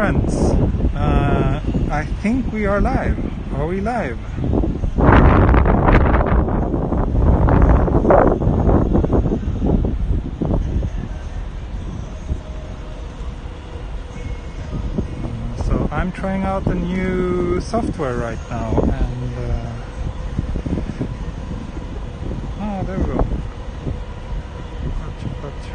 friends. I think we are live. Are we live? So I'm trying out a new software right now, and there we go. Gotcha.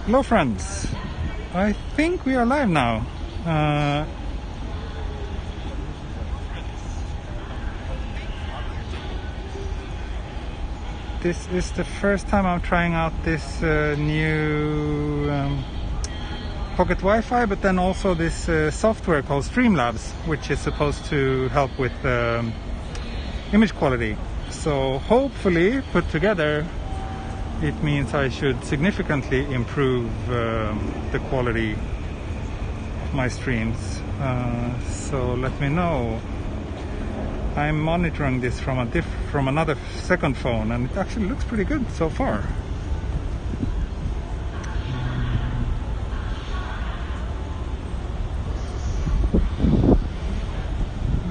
Hello friends, I think we are live now. This is the first time I'm trying out this new pocket Wi-Fi, but then also this software called Streamlabs, which is supposed to help with image quality. So hopefully put together it means I should significantly improve the quality of my streams. So let me know. I'm monitoring this from another second phone, and it actually looks pretty good so far.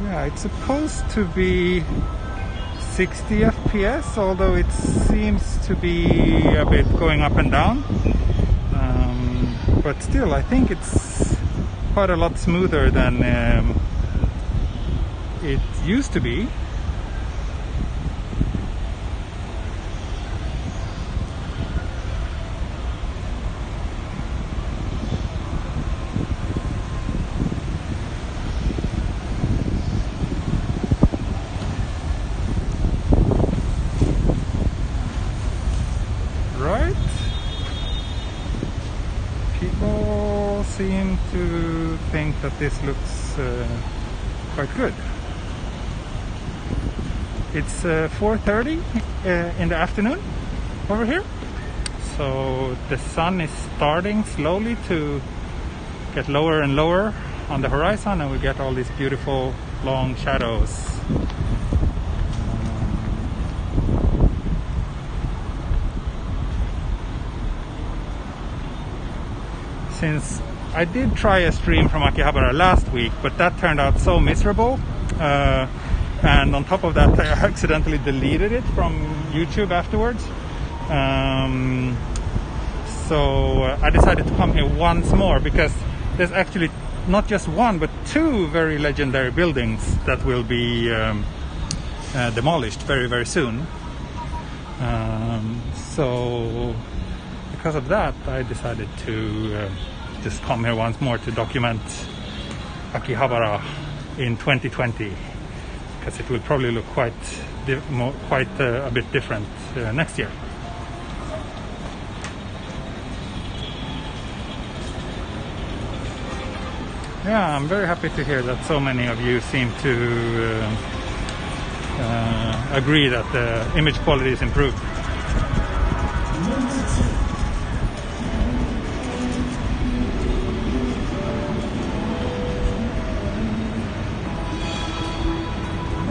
Yeah, it's supposed to be 60 FPS, although it seems to be a bit going up and down, but still I think it's quite a lot smoother than it used to be. Right? People seem to think that this looks quite good. It's 4:30 in the afternoon over here, so the sun is starting slowly to get lower and lower on the horizon, and we get all these beautiful long shadows. Since I did try a stream from Akihabara last week, but that turned out so miserable, and on top of that I accidentally deleted it from YouTube afterwards. So I decided to come here once more, because there's actually not just one but two very legendary buildings that will be demolished very, very soon. So because of that, I decided to just come here once more to document Akihabara in 2020, because it will probably look quite a bit different next year. Yeah, I'm very happy to hear that so many of you seem to agree that the image quality is improved.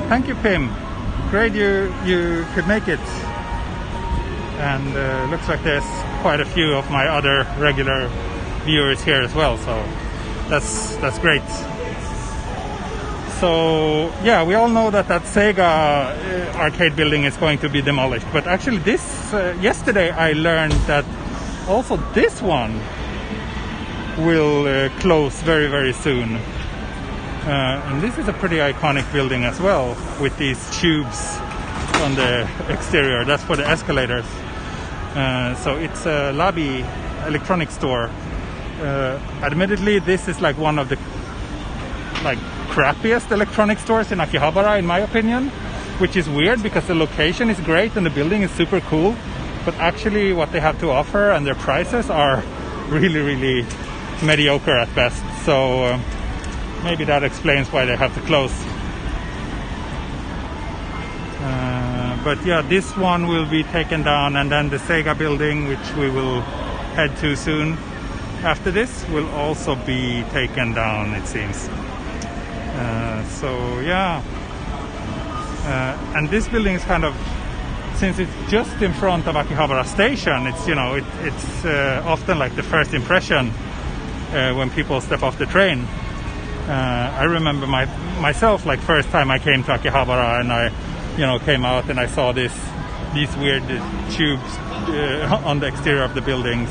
Thank you, Pim. Great you could make it. And looks like there's quite a few of my other regular viewers here as well, so that's great. So yeah, we all know that Sega arcade building is going to be demolished, but actually this yesterday I learned that also this one will close very, very soon. And this is a pretty iconic building as well, with these tubes on the exterior. That's for the escalators. So it's a Labi electronics store Admittedly, this is like one of the like crappiest electronic stores in Akihabara, in my opinion, which is weird because the location is great and the building is super cool, but actually what they have to offer and their prices are really, really mediocre at best. So maybe that explains why they have to close. But yeah, this one will be taken down, and then the Sega building, which we will head to soon after this, will also be taken down, it seems. So yeah, and this building is kind of, since it's just in front of Akihabara station, it's, you know, it's often like the first impression when people step off the train. I remember myself, like first time I came to Akihabara, and I, you know, came out and I saw these weird tubes on the exterior of the buildings.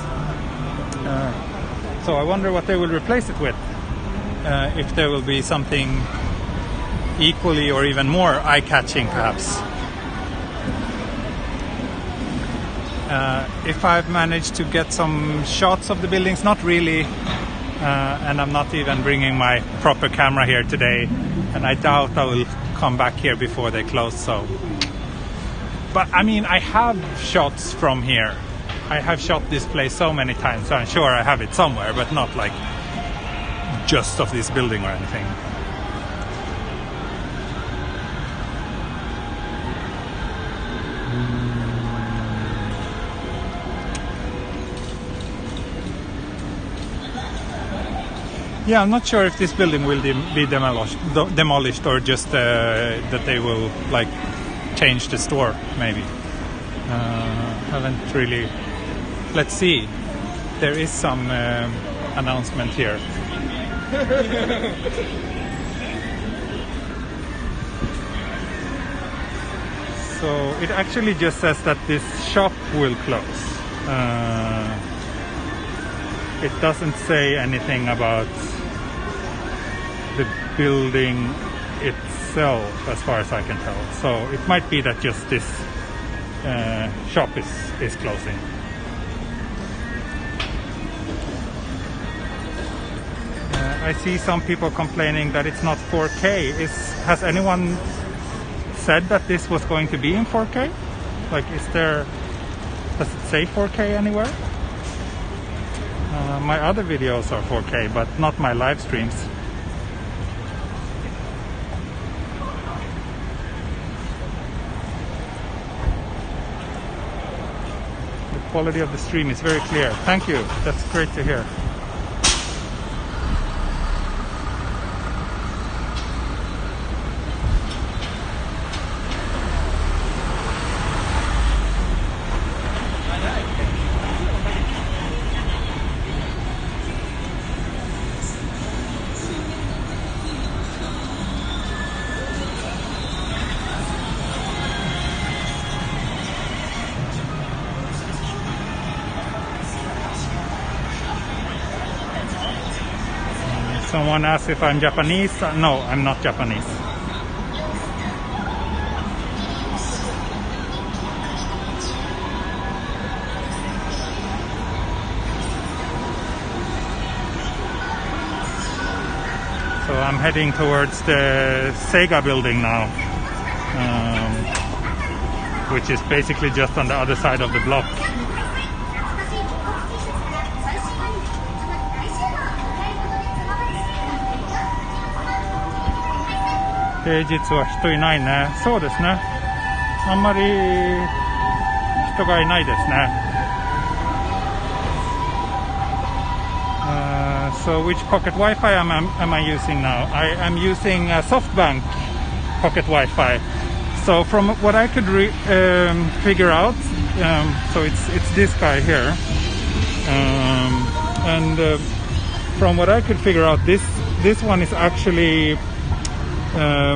So I wonder what they will replace it with. If there will be something equally or even more eye-catching, perhaps. If I've managed to get some shots of the buildings, not really, and I'm not even bringing my proper camera here today, and I doubt I will come back here before they close. So, but I mean, I have shots from here. I have shot this place so many times, so I'm sure I have it somewhere, but not like just of this building or anything. Yeah, I'm not sure if this building will be demolished or just that they will like change the store, maybe. Haven't really. Let's see. There is some announcement here. So it actually just says that this shop will close. It doesn't say anything about the building itself, as far as I can tell. So it might be that just this shop is closing. I see some people complaining that it's not 4K. Has anyone said that this was going to be in 4K? Like, does it say 4K anywhere? My other videos are 4K, but not my live streams. The quality of the stream is very clear. Thank you. That's great to hear. Someone asked if I'm Japanese. No, I'm not Japanese. So I'm heading towards the Sega building now, which is basically just on the other side of the block. 平日は人いないね。そうですね。あんまり人がいないですね。So which pocket Wi-Fi am I using now? I am using Softbank pocket Wi-Fi. So from what I could figure out, so it's this guy here, and from what I could figure out, this one is actually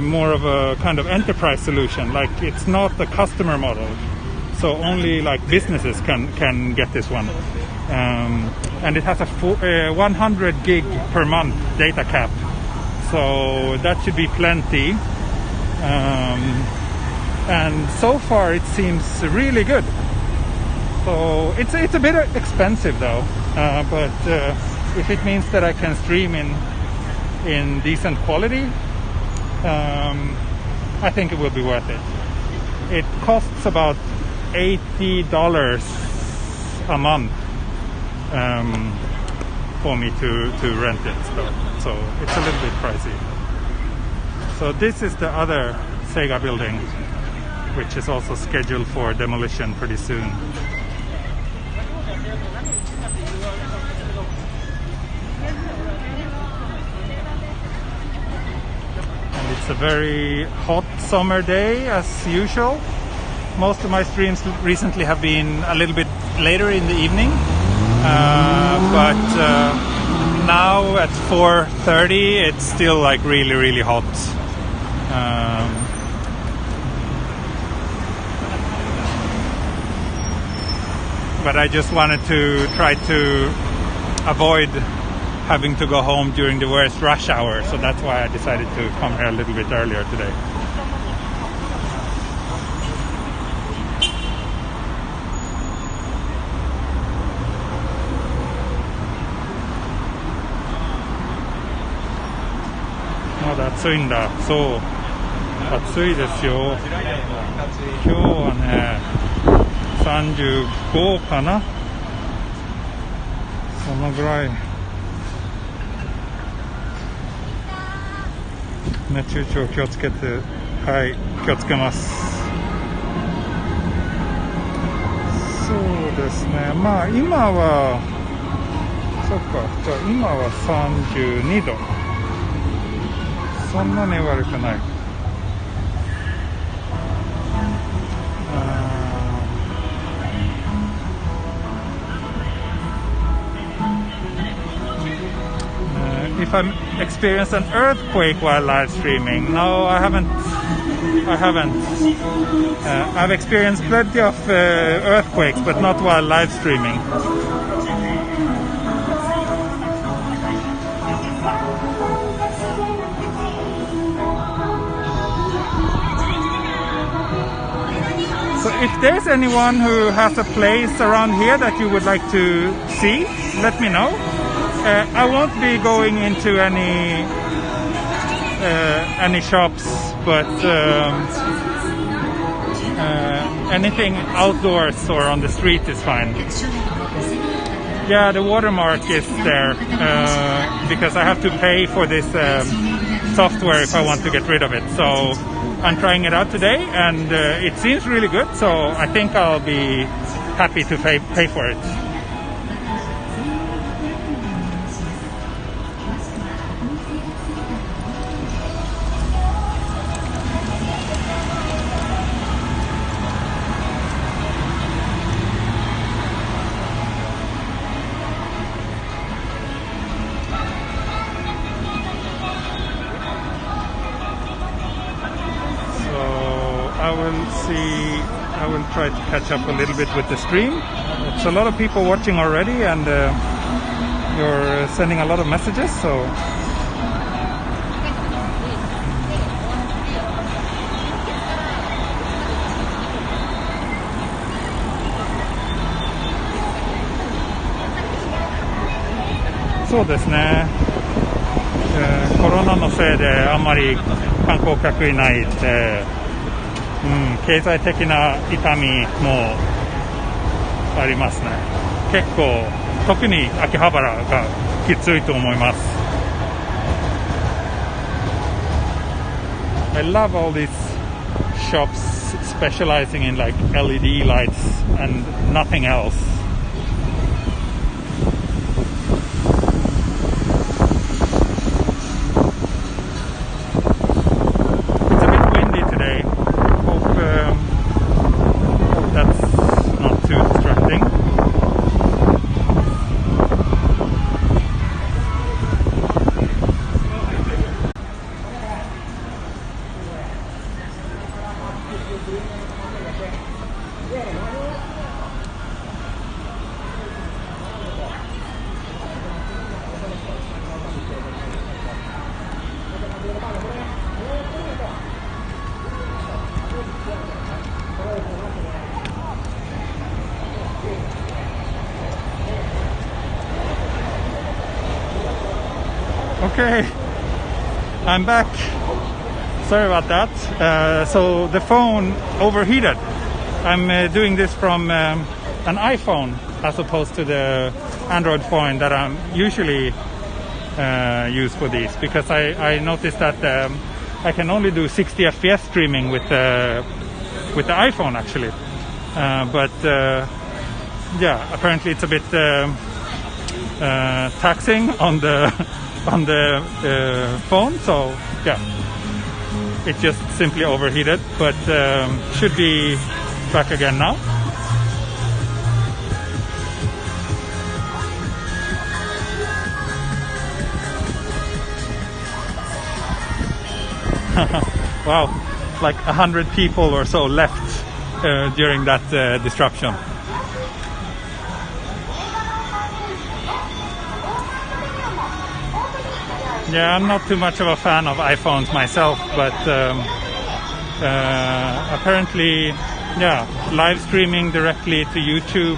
more of a kind of enterprise solution. Like, it's not a customer model, so only like businesses can get this one. And it has a 100 gig per month data cap, so that should be plenty. And so far it seems really good. So it's a bit expensive though, but if it means that I can stream in decent quality, I think it will be worth it. It costs about $80 a month for me to rent it, so it's a little bit pricey. So this is the other Sega building, which is also scheduled for demolition pretty soon. And it's a very hot summer day as usual. Most of my streams recently have been a little bit later in the evening, but now at 4:30 it's still like really hot. But I just wanted to try to avoid having to go home during the worst rush hour, so that's why I decided to come here a little bit earlier today.まだ暑いんだ。そう、暑いですよ。今日はね、35かな、そのぐらい。熱中症気をつけて、はい、気をつけます。そうですね、まあ今はそっか、じゃあ今は32度、そんなに悪くない。If I experienced an earthquake while live streaming, no, I haven't. I've experienced plenty of earthquakes, but not while live streaming. So if there's anyone who has a place around here that you would like to see, let me know. I won't be going into any shops, but anything outdoors or on the street is fine. Yeah, the watermark is there because I have to pay for this software if I want to get rid of it. So I'm trying it out today, and it seems really good. So I think I'll be happy to pay for it. I will try to catch up a little bit with the stream. It's a lot of people watching already, and you're sending a lot of messages, soそうですね、コロナのせいであんまり観光客いないって、経済的な痛みもありますね。結構特に秋葉原がきついと思います。I love all these shops specializing in like LED lights and nothing else. Okay, I'm back. Sorry about that. So the phone overheated. I'm doing this from an iPhone as opposed to the Android phone that I'm usually use for these, because I noticed that I can only do 60 FPS streaming with the iPhone actually. But yeah, apparently it's a bit taxing on the phone. So yeah, it just simply overheated, but should be back again now. Wow, like 100 people or so left during that disruption. Yeah, I'm not too much of a fan of iPhones myself, but apparently, yeah, live streaming directly to YouTube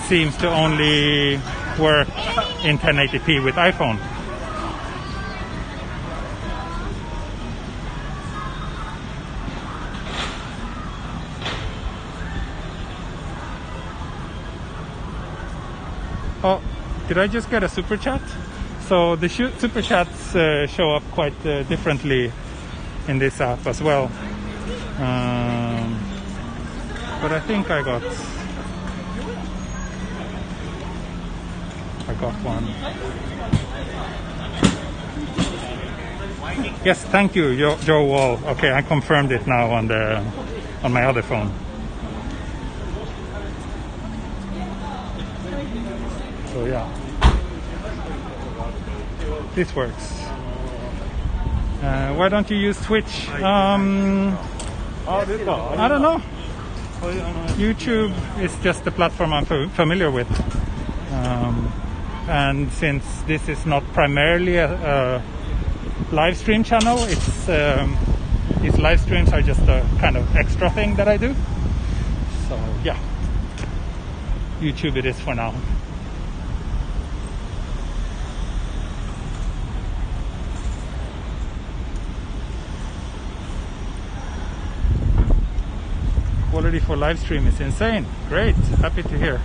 seems to only work in 1080p with iPhone. Oh, did I just get a super chat? So the super chats show up quite differently in this app as well. But I think I got one. Yes, thank you, Joe Wall. Okay, I confirmed it now on my other phone. So yeah, this works. Why don't you use Twitch? I don't know. YouTube is just the platform I'm familiar with. And since this is not primarily a live stream channel, these live streams are just a kind of extra thing that I do. So yeah, YouTube it is for now. Quality for live stream is insane. Great, happy to hear.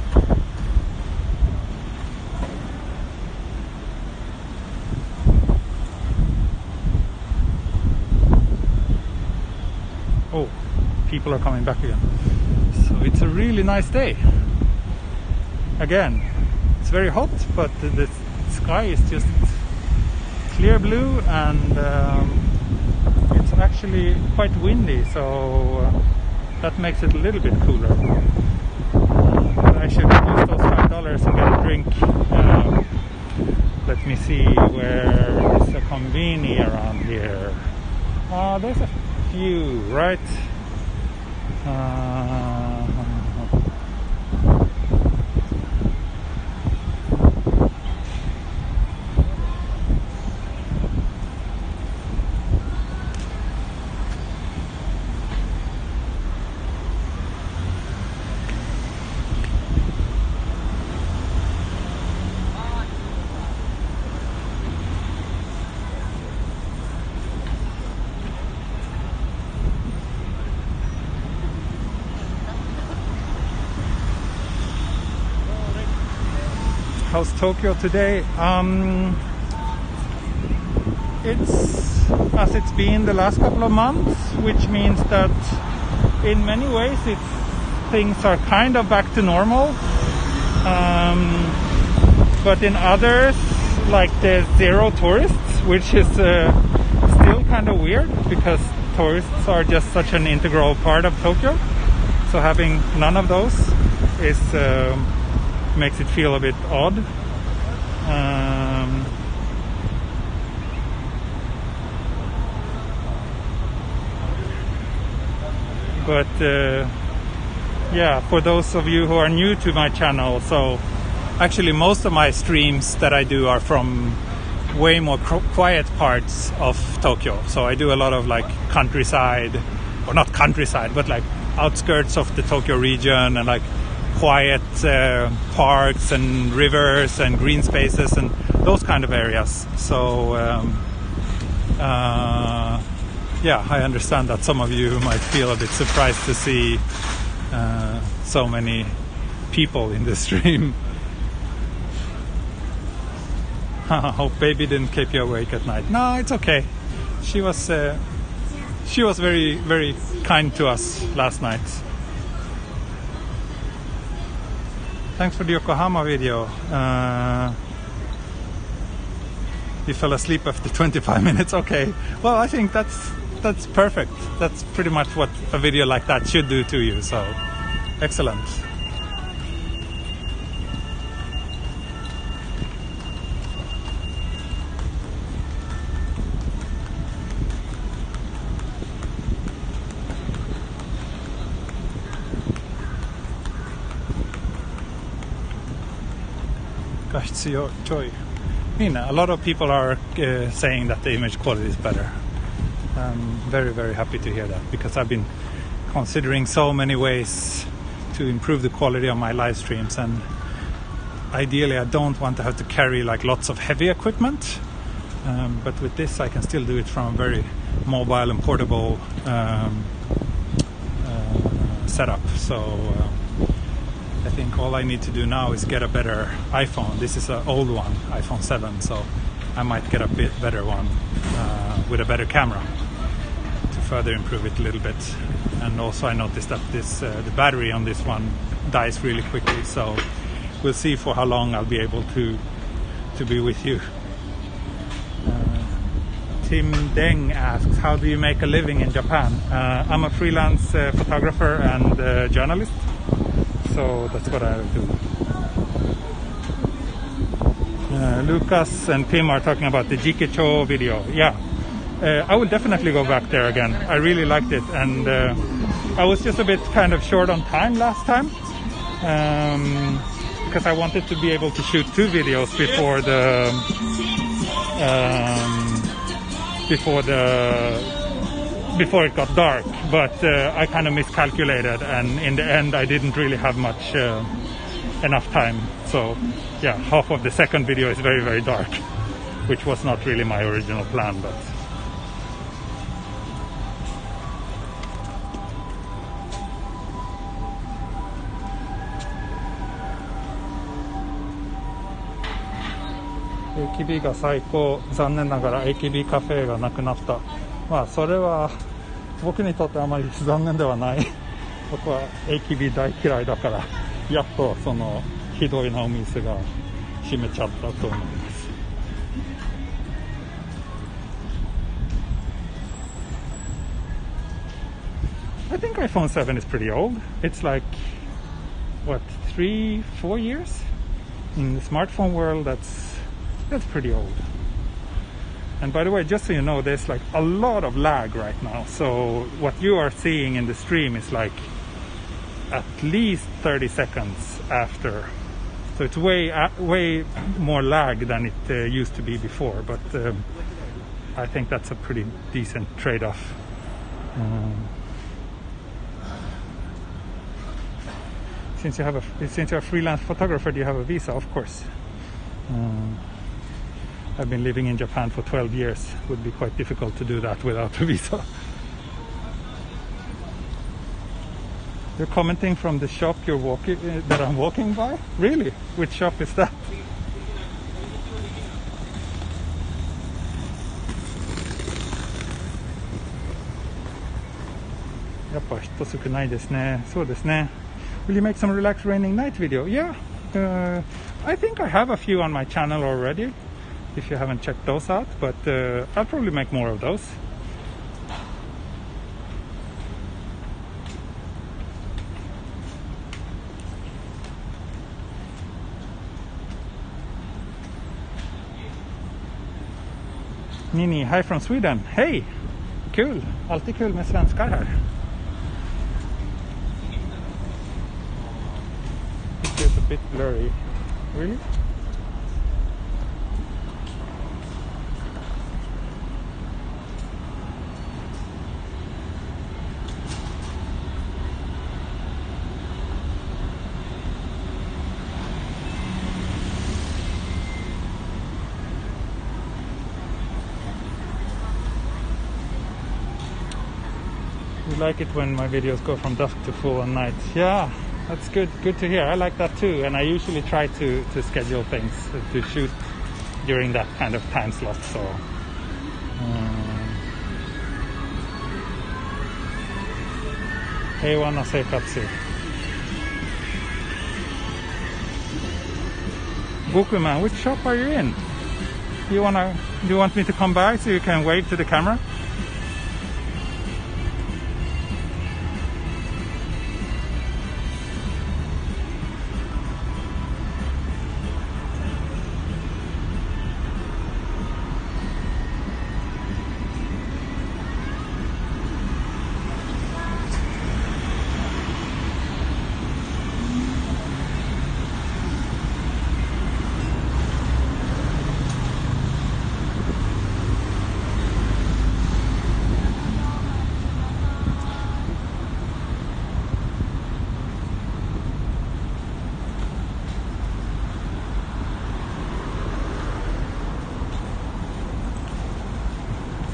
Oh, people are coming back again. So it's a really nice day. Again, it's very hot, but the sky is just clear blue, and it's actually quite windy, so that makes it a little bit cooler. But I should use those $5 and get a drink. Let me see, where is a conveni around here? There's a few, right? How's Tokyo today? It's as it's been the last couple of months, which means that in many ways things are kind of back to normal. But in others, like there's zero tourists, which is still kind of weird, because tourists are just such an integral part of Tokyo. So having none of those is makes it feel a bit odd. But yeah, for those of you who are new to my channel, so actually most of my streams that I do are from way more quiet parts of Tokyo. So I do a lot of like countryside, or not countryside, but like outskirts of the Tokyo region, and like quiet parks and rivers and green spaces and those kind of areas. So yeah, I understand that some of you might feel a bit surprised to see so many people in the stream. Hope baby didn't keep you awake at night. No, it's okay. She was very, very kind to us last night. Thanks for the Yokohama video. You fell asleep after 25 minutes. Okay. Well, I think that's perfect. That's pretty much what a video like that should do to you. So, excellent. A lot of people are saying that the image quality is better. I'm very, very happy to hear that, because I've been considering so many ways to improve the quality of my live streams, and ideally I don't want to have to carry like lots of heavy equipment, but with this I can still do it from a very mobile and portable setup. So I think all I need to do now is get a better iPhone. This is an old one, iPhone 7, so I might get a bit better one with a better camera to further improve it a little bit. And also I noticed that the battery on this one dies really quickly, so we'll see for how long I'll be able to be with you. Tim Deng asks, how do you make a living in Japan? I'm a freelance photographer and journalist. So that's what I do. Lucas and Tim are talking about the Jikecho video. Yeah, I will definitely go back there again. I really liked it, and I was just a bit kind of short on time last time, because I wanted to be able to shoot 2 videos before it got dark, but I kind of miscalculated, and in the end I didn't really have much enough time. So yeah, half of the second video is very, very dark, which was not really my original plan. But AKB が最高。残念ながら AKB カフェがなくなった。まあそれは僕にとってあまり残念ではない。僕は AKB 大嫌いだから、やっとそのひどいなお店が閉めちゃったと思います。I think iPhone 7 is pretty old. It's like, what, 3-4 years? In the smartphone world, that's pretty old. And by the way, just so you know, there's like a lot of lag right now. So what you are seeing in the stream is like at least 30 seconds after. So it's way more lag than it used to be before. But I think that's a pretty decent trade-off. Since you're a freelance photographer, do you have a visa? Of course. I've been living in Japan for 12 years. It would be quite difficult to do that without a visa. You're commenting from the shop that I'm walking by? Really? Which shop is that? Yappa hito sukunai desu ne. So desu ne. Will you make some relaxed raining night video? Yeah. I think I have a few on my channel already, if you haven't checked those out, but I'll probably make more of those. Nini, hi from Sweden. Hey! Kul! Alltid kul med svenskar här. It's a bit blurry. Really? You like it when my videos go from dusk to full on night. Yeah, that's good. Good to hear. I like that too. And I usually try to schedule things to shoot during that kind of time slot. So, Heiwa no seikatsu. Bokuman, which shop are you in? Do you want me to come by so you can wave to the camera?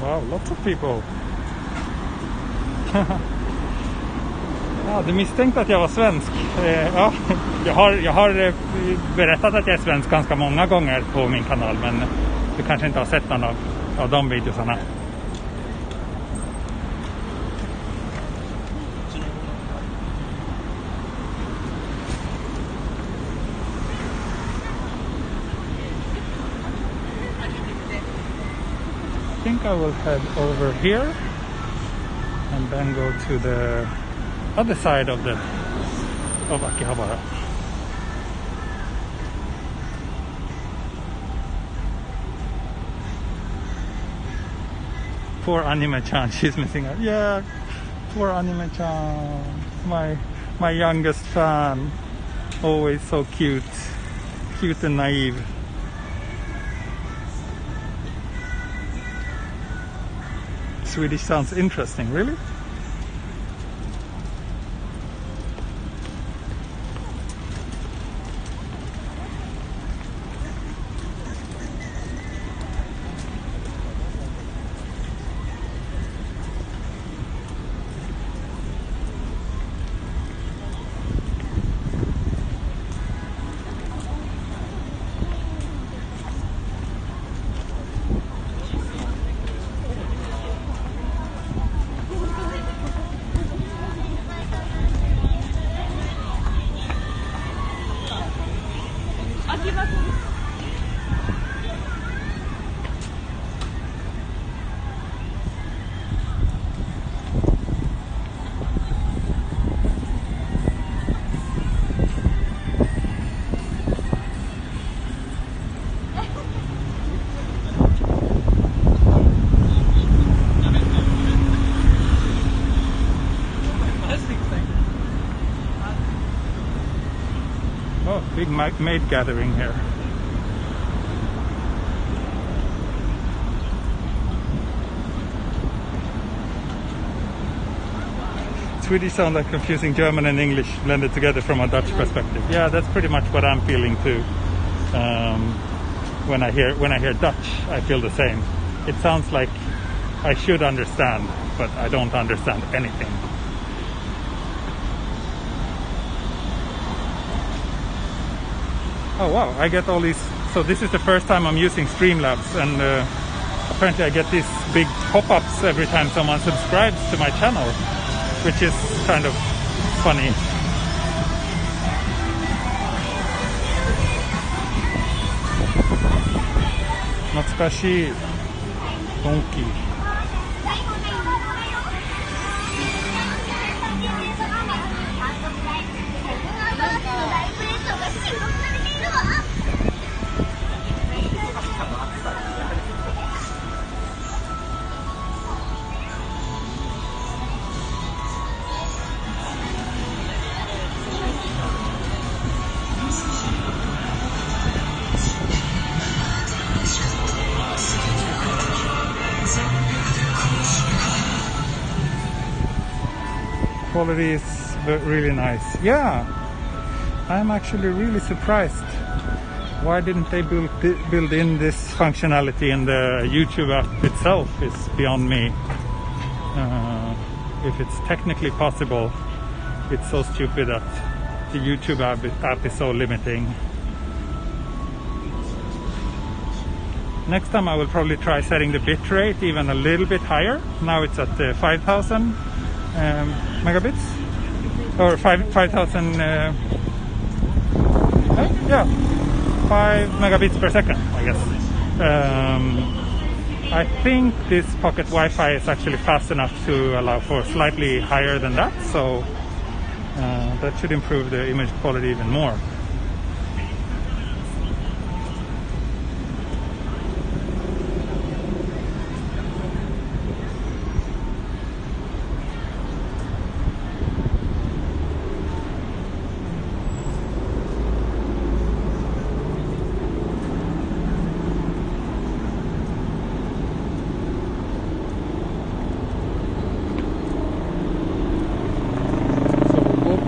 Wow, lots of people. Ja, du misstänkte att jag var svensk. Ja, jag har berättat att jag är svensk ganska många gånger på min kanal, men du kanske inte har sett någon av de videosarna. I think I will head over here and then go to the other side of Akihabara. Poor Anime-chan, she's missing out. Yeah, poor Anime-chan, my youngest fan, always so cute and naive. Swedish sounds interesting, really? Oh, big maid gathering here. Swedish sound like confusing German and English blended together from a Dutch perspective. Yeah, that's pretty much what I'm feeling too. When I hear Dutch, I feel the same. It sounds like I should understand, but I don't understand anything. Oh wow, I get all these. So this is the first time I'm using Streamlabs, and apparently I get these big pop-ups every time someone subscribes to my channel, which is kind of funny. Natsukashi donkey. Quality is really nice. Yeah, I'm actually really surprised. Why didn't they build in this functionality in the YouTube app itself is beyond me. if it's technically possible. It's so stupid that the YouTube app is so limiting. Next time I will probably try setting the bit rate even a little bit higher. Now it's at 5,000 megabits, or 5,000 yeah, 5 megabits per second, I guess. I think this pocket Wi-Fi is actually fast enough to allow for slightly higher than that, so that should improve the image quality even more.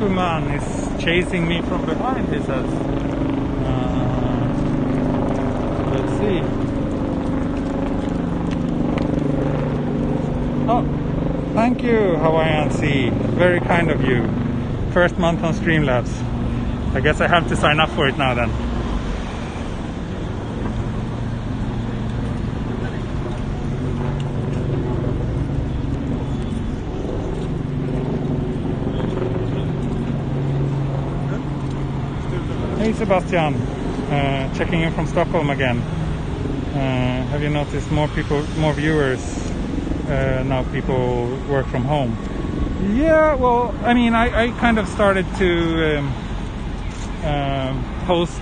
Man is chasing me from behind, he says. Let's see. Oh, thank you, Hawaiian Sea. Very kind of you. First month on Streamlabs. I guess I have to sign up for it now then. Hey Sebastian, checking in from Stockholm again. Have you noticed more viewers now? People work from home. Yeah, well, I mean, I kind of started to post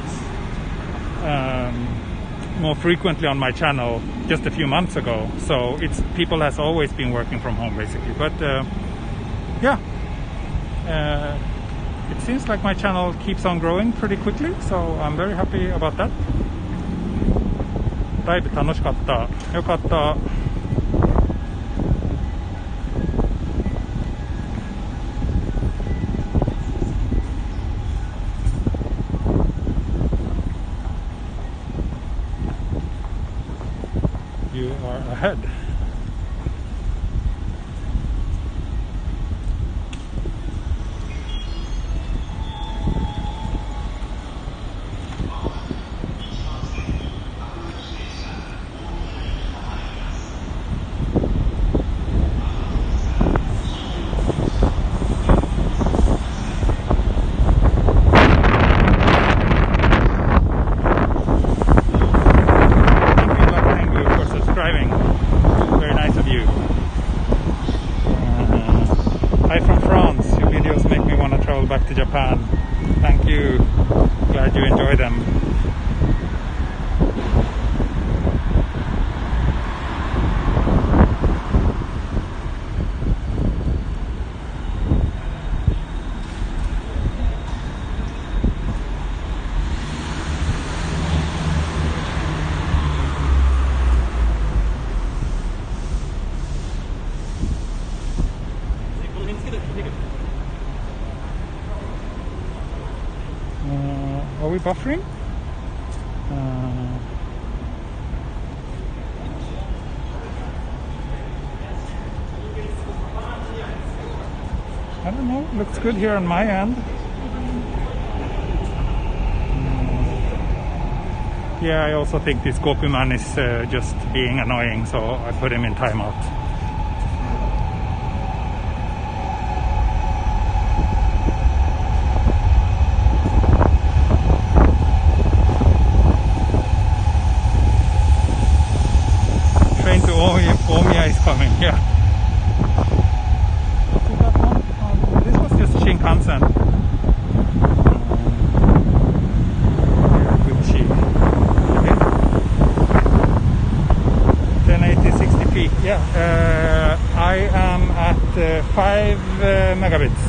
more frequently on my channel just a few months ago. So people has always been working from home basically. But yeah. It seems like my channel keeps on growing pretty quickly, so I'm very happy about that. ライブ楽しかった。よかった。You are ahead. Hi from France. Your videos make me want to travel back to Japan. Thank you. Glad you enjoy them. Are we buffering? I don't know, looks good here on my end. Yeah, I also think this Gokuman is just being annoying, so I put him in timeout. Train to Omiya is coming, yeah. This was just Shinkansen. Gucci. Okay. 1080 60p. Yeah. I am at 5 megabits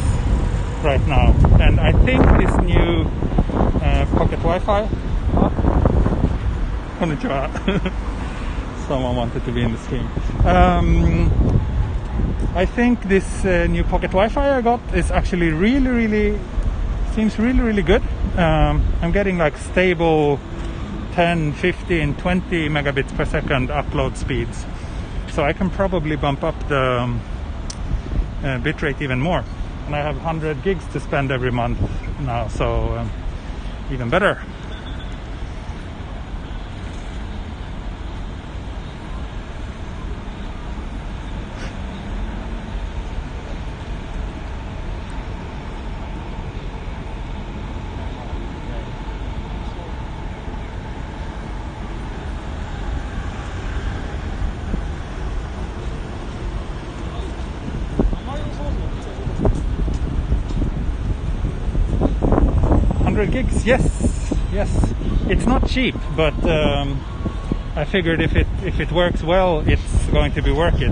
right now, and I think this new pocket Wi-Fi. Konnichiwa. Someone wanted to be in the stream. I think this new pocket Wi-Fi I got is actually seems really good. I'm getting like stable 10, 15, 20 megabits per second upload speeds. So I can probably bump up the bitrate even more. And I have 100 gigs to spend every month now, so even better. Gigs, yes. It's not cheap, but I figured if it works well, it's going to be worth it.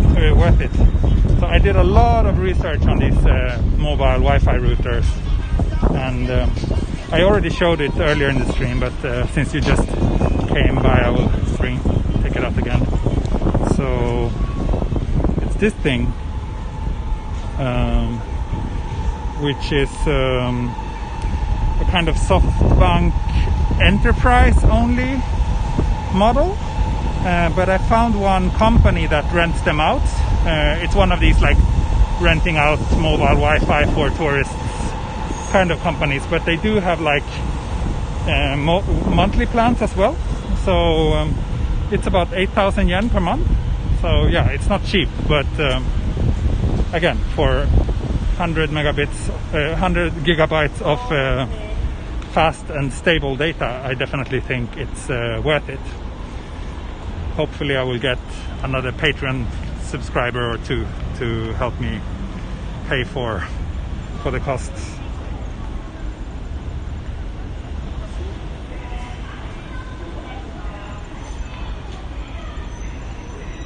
So I did a lot of research on these mobile Wi-Fi routers, and I already showed it earlier in the stream, but since you just came by, I will take it out again. So it's this thing, which is a kind of Softbank enterprise only model, but I found one company that rents them out. It's one of these like renting out mobile Wi-Fi for tourists kind of companies, but they do have like monthly plans as well. So it's about 8,000 yen per month. So yeah, it's not cheap, but again, for 100 gigabytes of fast and stable data, I definitely think it's worth it. Hopefully I will get another Patreon subscriber or two to help me pay for the costs.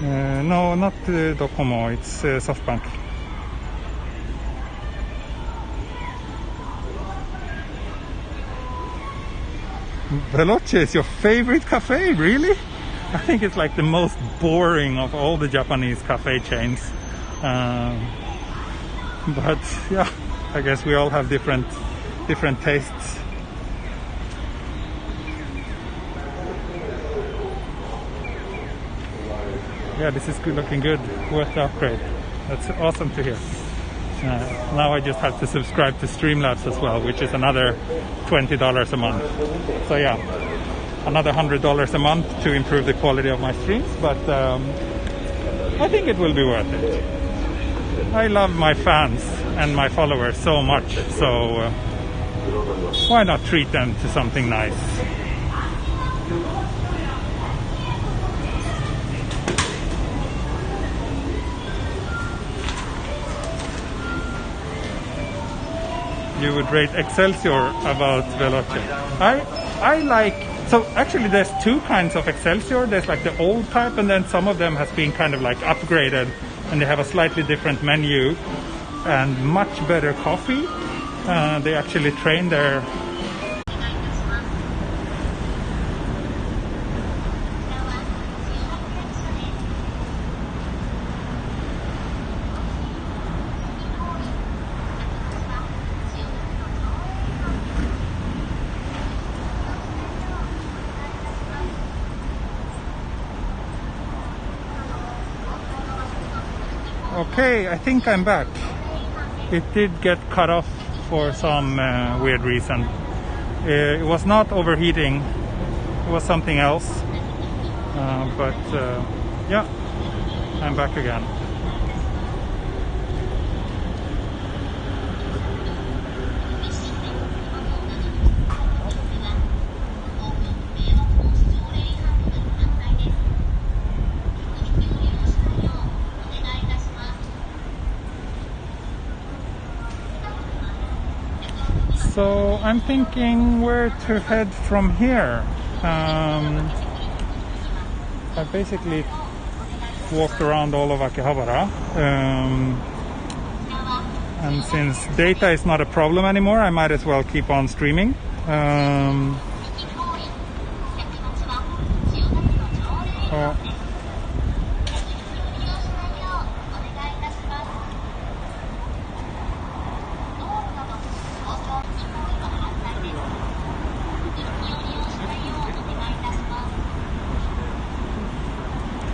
No, not Docomo, it's Softbank. Veloce is your favorite cafe, really? I think it's like the most boring of all the Japanese cafe chains. But yeah, I guess we all have different tastes. Yeah, this is looking good, worth the upgrade. That's awesome to hear. Now I just have to subscribe to Streamlabs as well, which is another $20 a month. So yeah, another $100 a month to improve the quality of my streams, but I think it will be worth it. I love my fans and my followers so much, so why not treat them to something nice? You would rate Excelsior about Veloce. I like, so actually there's two kinds of Excelsior. There's like the old type, and then some of them has been kind of like upgraded, and they have a slightly different menu and much better coffee. They actually train their Okay, I think I'm back. It did get cut off for some weird reason. It was not overheating, it was something else. But yeah, I'm back again. So I'm thinking where to head from here. I basically walked around all of Akihabara, and since data is not a problem anymore, I might as well keep on streaming.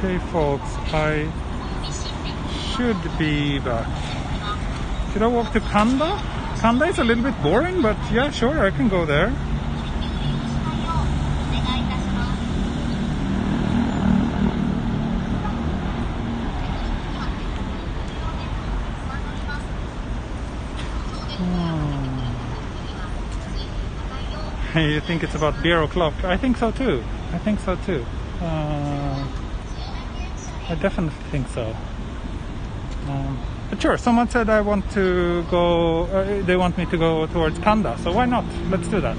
Okay folks, I should be back. Should I walk to Kanda? Kanda is a little bit boring, but yeah, sure, I can go there. You think it's about beer o'clock? I think so too. I think so too. I definitely think so. But sure, someone said I want to go. They want me to go towards Kanda, so why not? Let's do that.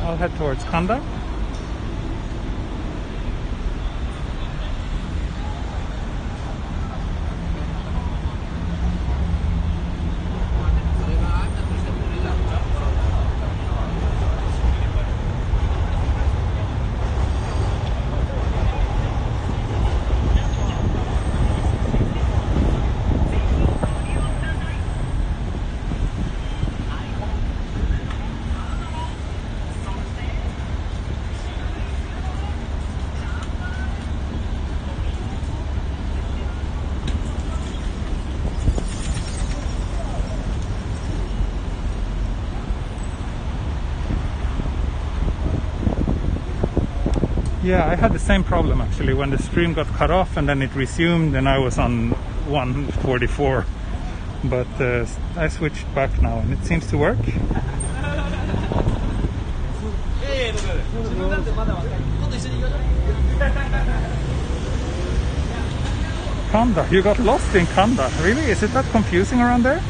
I'll head towards Kanda. Yeah, I had the same problem actually when the stream got cut off and then it resumed and I was on 144. But I switched back now and it seems to work. Kanda, you got lost in Kanda. Really? Is it that confusing around there?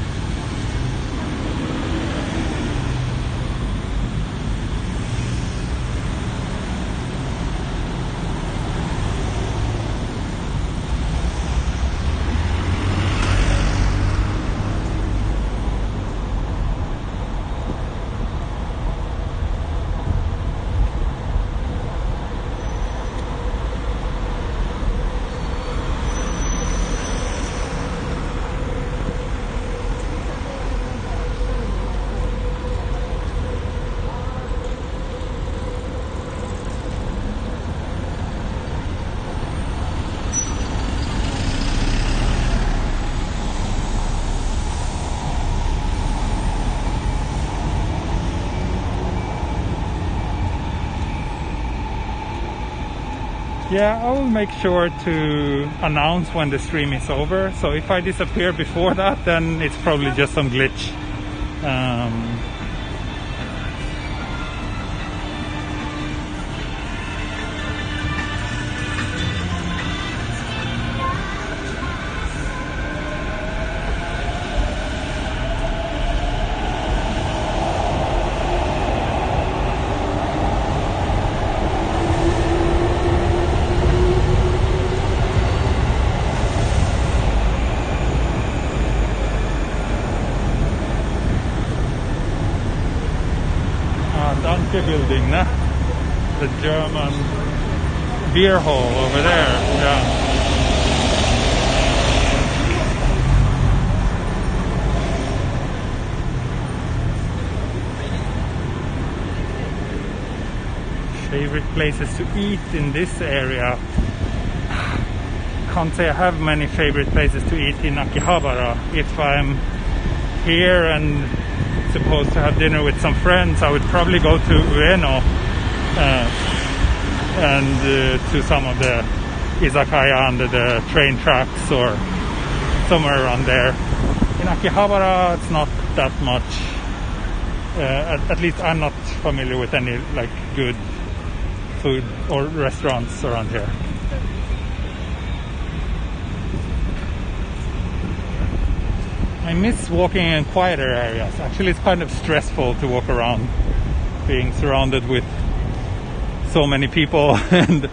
Yeah, I will make sure to announce when the stream is over. So if I disappear before that, then it's probably just some glitch. Building, nah? The German beer hall over there. Yeah. Favorite places to eat in this area? Can't say I have many favorite places to eat in Akihabara. If I'm here and supposed to have dinner with some friends, I would probably go to Ueno and to some of the izakaya under the train tracks or somewhere around there. In Akihabara it's not that much, at least I'm not familiar with any like good food or restaurants around here. I miss walking in quieter areas. Actually, it's kind of stressful to walk around being surrounded with so many people and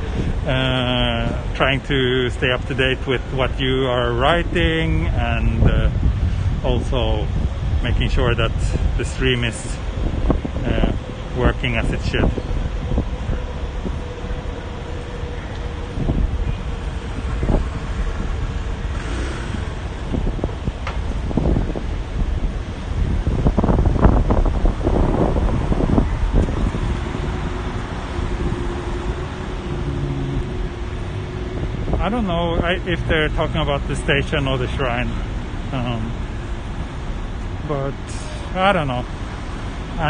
trying to stay up to date with what you are writing and also making sure that the stream is working as it should. I don't know if they're talking about the station or the shrine. but I don't know. I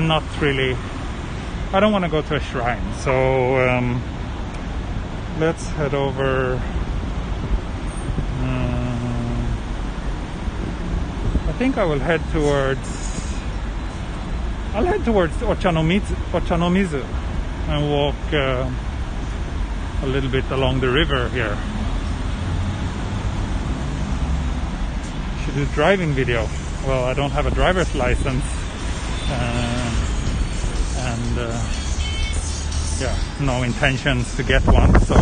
don't want to go to a shrine, so let's head over. I think I will head towards Ochanomizu and walk a little bit along the river here. Should do driving video. Well, I don't have a driver's license, and no intentions to get one, so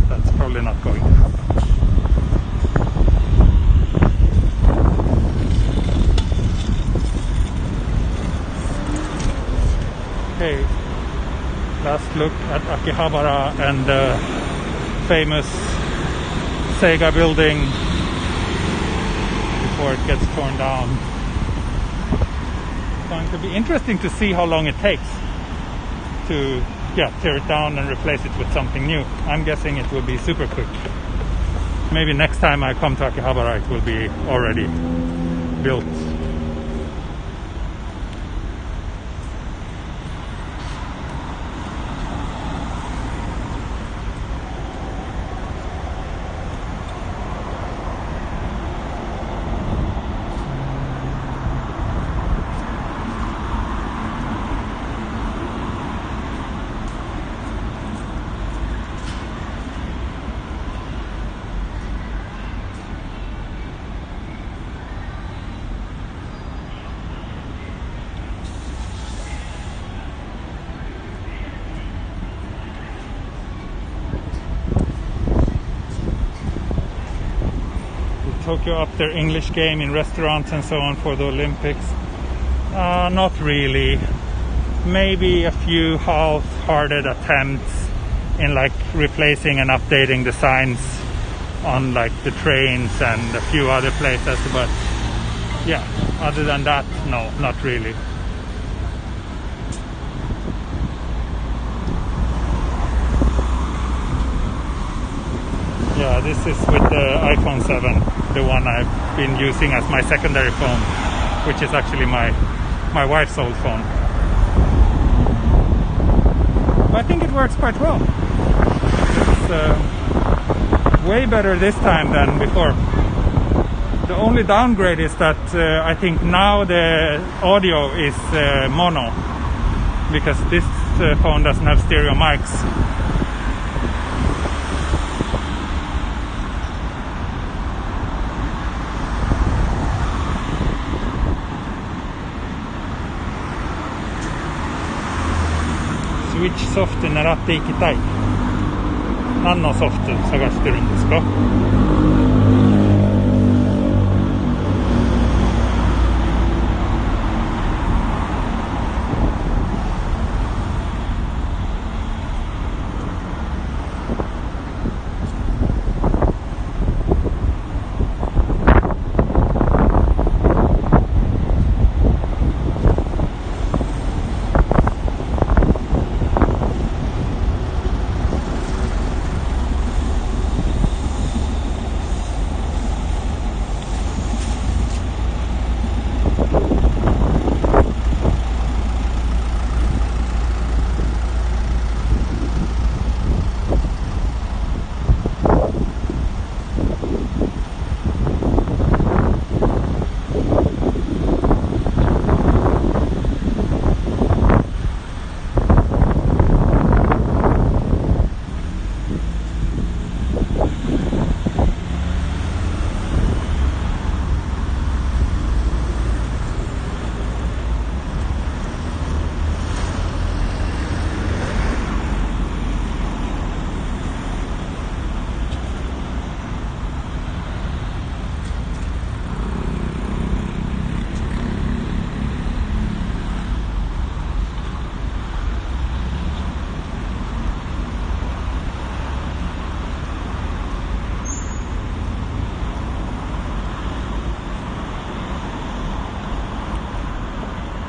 that's probably not going to happen. Okay, last look at Akihabara and the famous Sega building before it gets torn down. It's going to be interesting to see how long it takes to tear it down and replace it with something new. I'm guessing it will be super quick. Maybe next time I come to Akihabara it will be already built. Tokyo up their English game in restaurants and so on for the Olympics? Not really. Maybe a few half-hearted attempts in like replacing and updating the signs on like the trains and a few other places, but yeah, other than that, no, not really. Yeah, this is with the iPhone 7, the one I've been using as my secondary phone, which is actually my wife's old phone. I think it works quite well. It's way better this time than before. The only downgrade is that I think now the audio is mono, because this phone doesn't have stereo mics. Which soft 狙っていきたい。何のソフト探してるんですか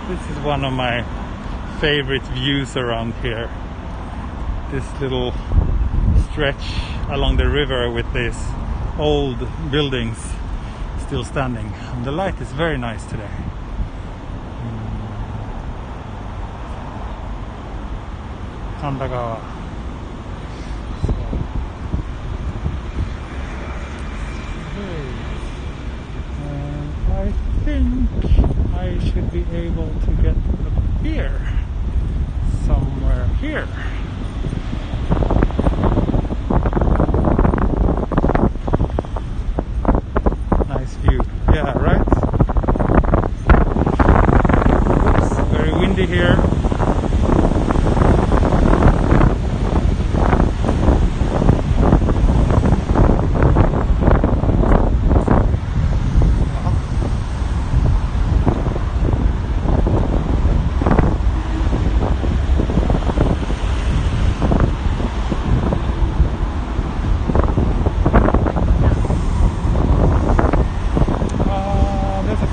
？This is one of my favorite views around here. This little stretch along the river with this old buildings still standing. And the light is very nice today. Kandagawa. I think I should be able to get a beer somewhere here. Nice view. Yeah, right? It's very windy here.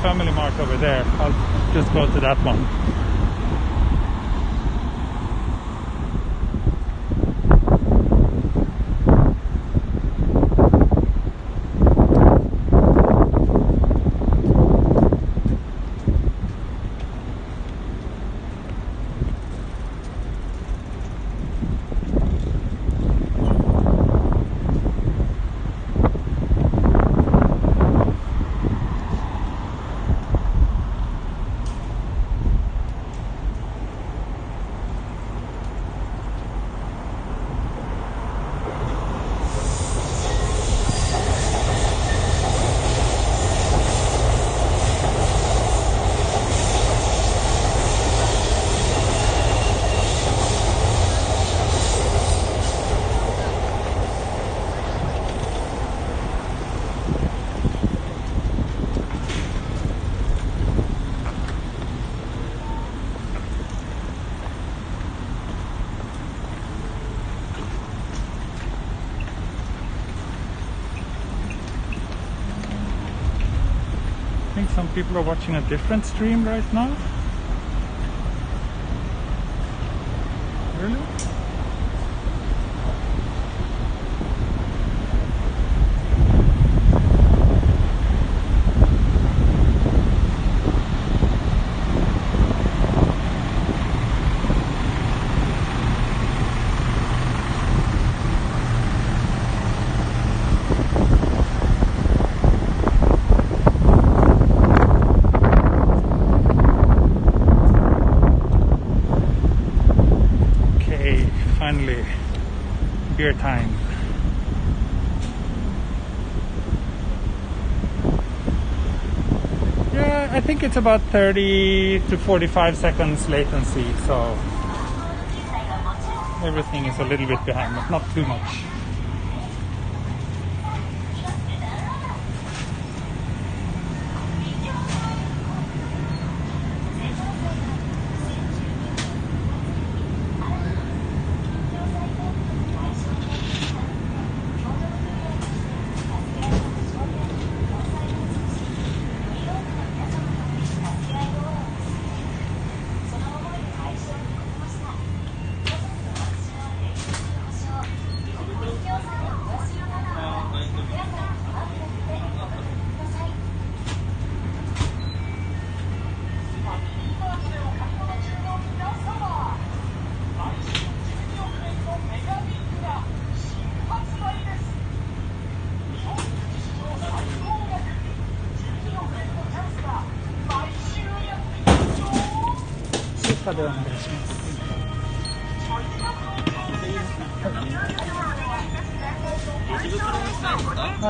Family Mart over there. I'll just go to that one. I think some people are watching a different stream right now. Really? Finally, beer time. Yeah, I think it's about 30 to 45 seconds latency, so everything is a little bit behind, but not too much.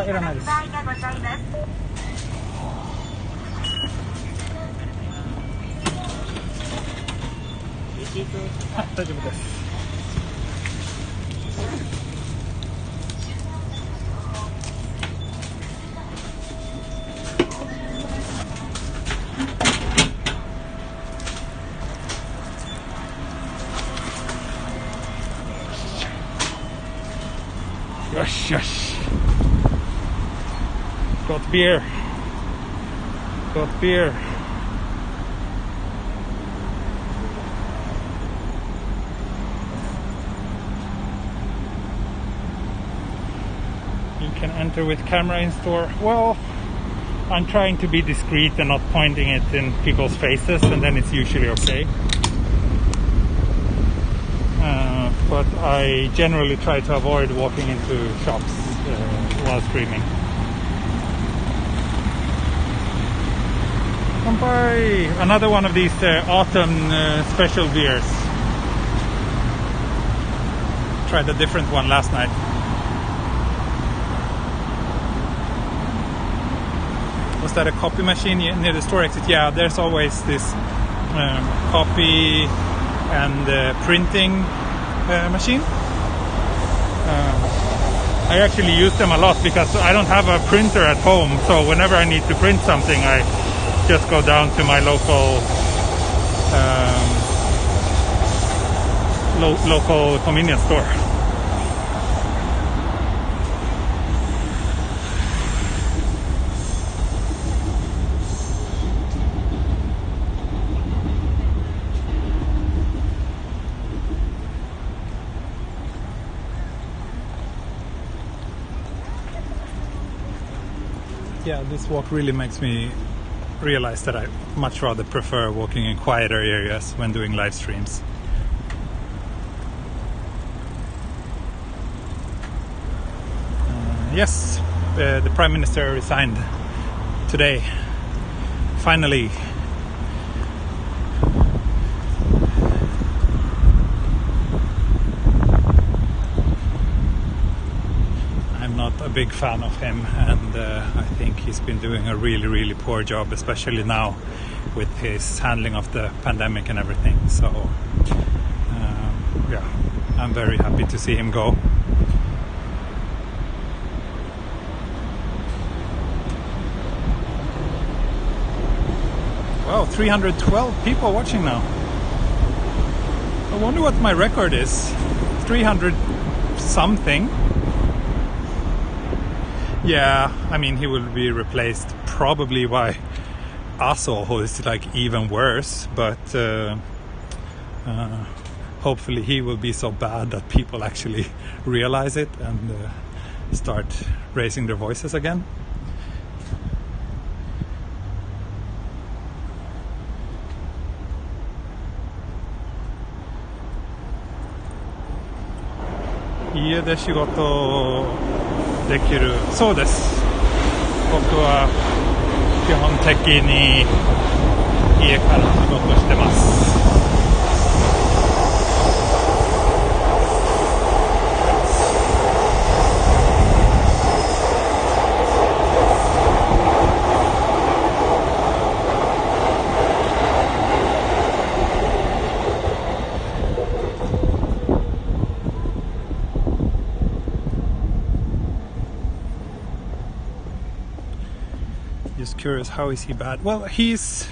いらないです。大丈夫です。よしよし。Got beer. Got beer. Can enter with camera in store. Well, I'm trying to be discreet and not pointing it in people's faces, and then it's usually okay. But I generally try to avoid walking into shops while streaming. Kanpai! Another one of these autumn special beers. Tried a different one last night. Was that a copy machine near the store exit? Yeah, there's always this copy and printing machine. I actually use them a lot because I don't have a printer at home, so whenever I need to print something, I just go down to my local local convenience store. Yeah, this walk really makes me realize that I much rather prefer walking in quieter areas when doing live streams. Yes, the Prime Minister resigned today, finally. I'm not a big fan of him, and I think he's been doing a really poor job, especially now with his handling of the pandemic and everything. So yeah, I'm very happy to see him go. Wow, 312 people watching now. I wonder what my record is. 300 something. Yeah, I mean, he will be replaced probably by Aso, who is like even worse, but hopefully he will be so bad that people actually realize it and start raising their voices again.家で仕事できる。そうです。僕は基本的に家から仕事してます。Just curious, how is he bad? Well, he's,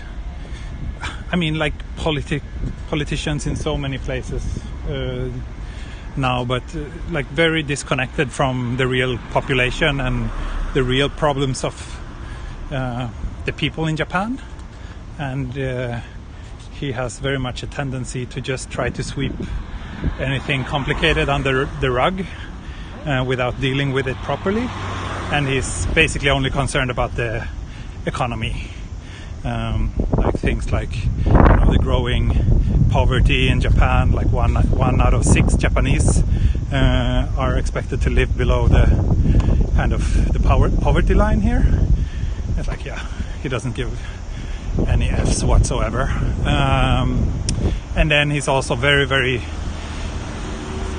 I mean, like politicians in so many places now, but like very disconnected from the real population and the real problems of the people in Japan. And he has very much a tendency to just try to sweep anything complicated under the rug without dealing with it properly. And he's basically only concerned about the economy, like things like, you know, the growing poverty in Japan. Like one out of 6 Japanese are expected to live below the kind of the poverty line here. It's like, yeah, he doesn't give any F's whatsoever. And then he's also very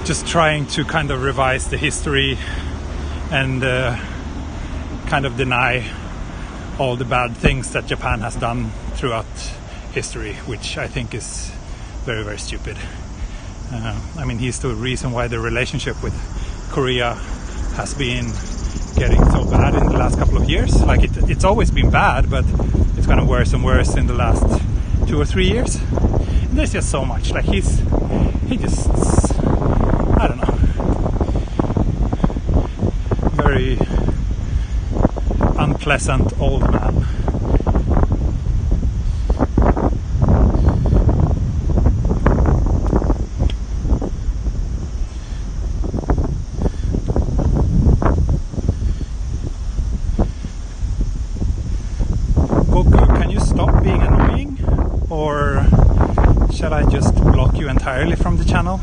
just trying to kind of revise the history and kind of deny all the bad things that Japan has done throughout history, which I think is very stupid. I mean, he's the reason why the relationship with Korea has been getting so bad in the last couple of years. Like it's always been bad, but it's kind of worse and worse in the last 2 or 3 years. And there's just so much. Like he just, I don't know, very unpleasant old man. entirely from the channel.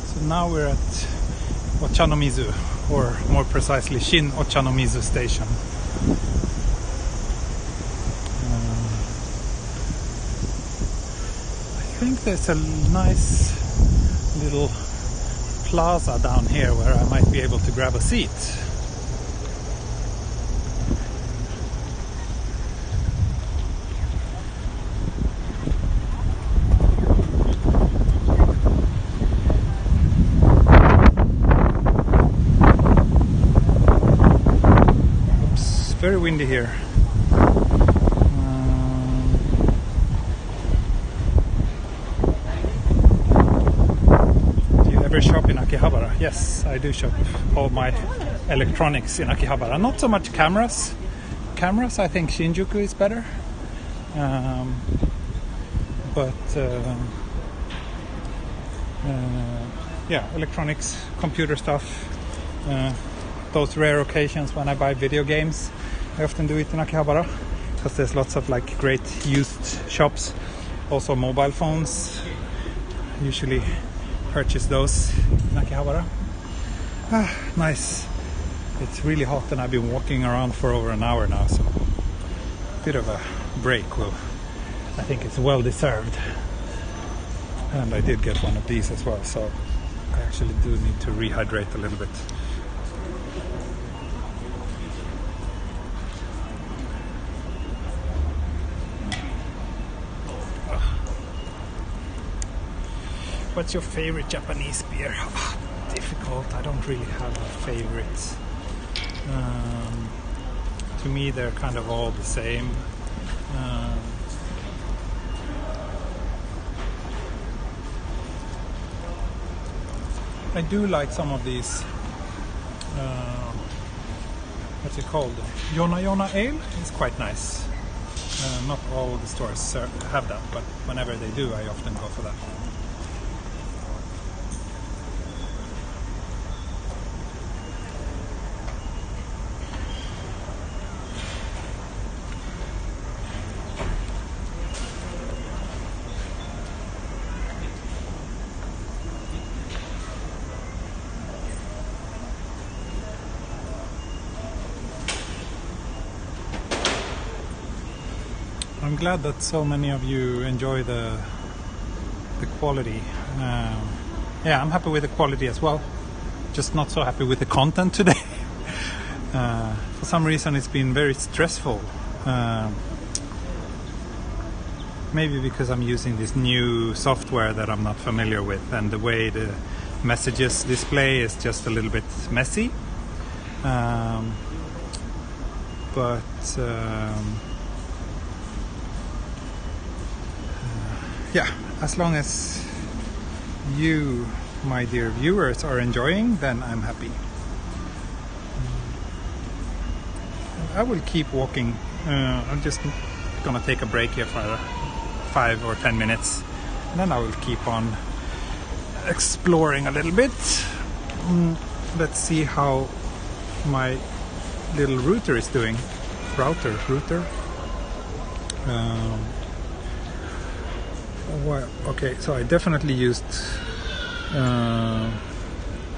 So now we're at Ochanomizu, or more precisely Shin Ochanomizu station. I think there's a nice little plaza down here where I might be able to grab a seat. Oops, very windy here. Shop in Akihabara. Yes, I do shop all my electronics in Akihabara. Not so much cameras. Cameras, I think Shinjuku is better. Yeah, electronics, computer stuff. Those rare occasions when I buy video games, I often do it in Akihabara because there's lots of like great used shops. Also mobile phones. Usually purchase those in Akihabara. Nice. It's really hot and I've been walking around for over an hour now, so a bit of a break will, I think it's well deserved. And I did get one of these as well, so I actually do need to rehydrate a little bit. What's your favorite Japanese beer? Difficult. I don't really have a favorite. To me, they're kind of all the same. I do like some of these. What's it called? Yona Yona Ale is quite nice. Not all the stores have that, but whenever they do, I often go for that. I'm glad that so many of you enjoy the quality. Yeah, I'm happy with the quality as well. Just not so happy with the content today. For some reason it's been very stressful. Maybe because I'm using this new software that I'm not familiar with, and the way the messages display is just a little bit messy. Yeah, as long as you, my dear viewers, are enjoying, then I'm happy. I will keep walking. I'm just gonna take a break here for 5 or 10 minutes, and then I will keep on exploring a little bit. Let's see how my little router is doing. Router. Well, okay, so I definitely used a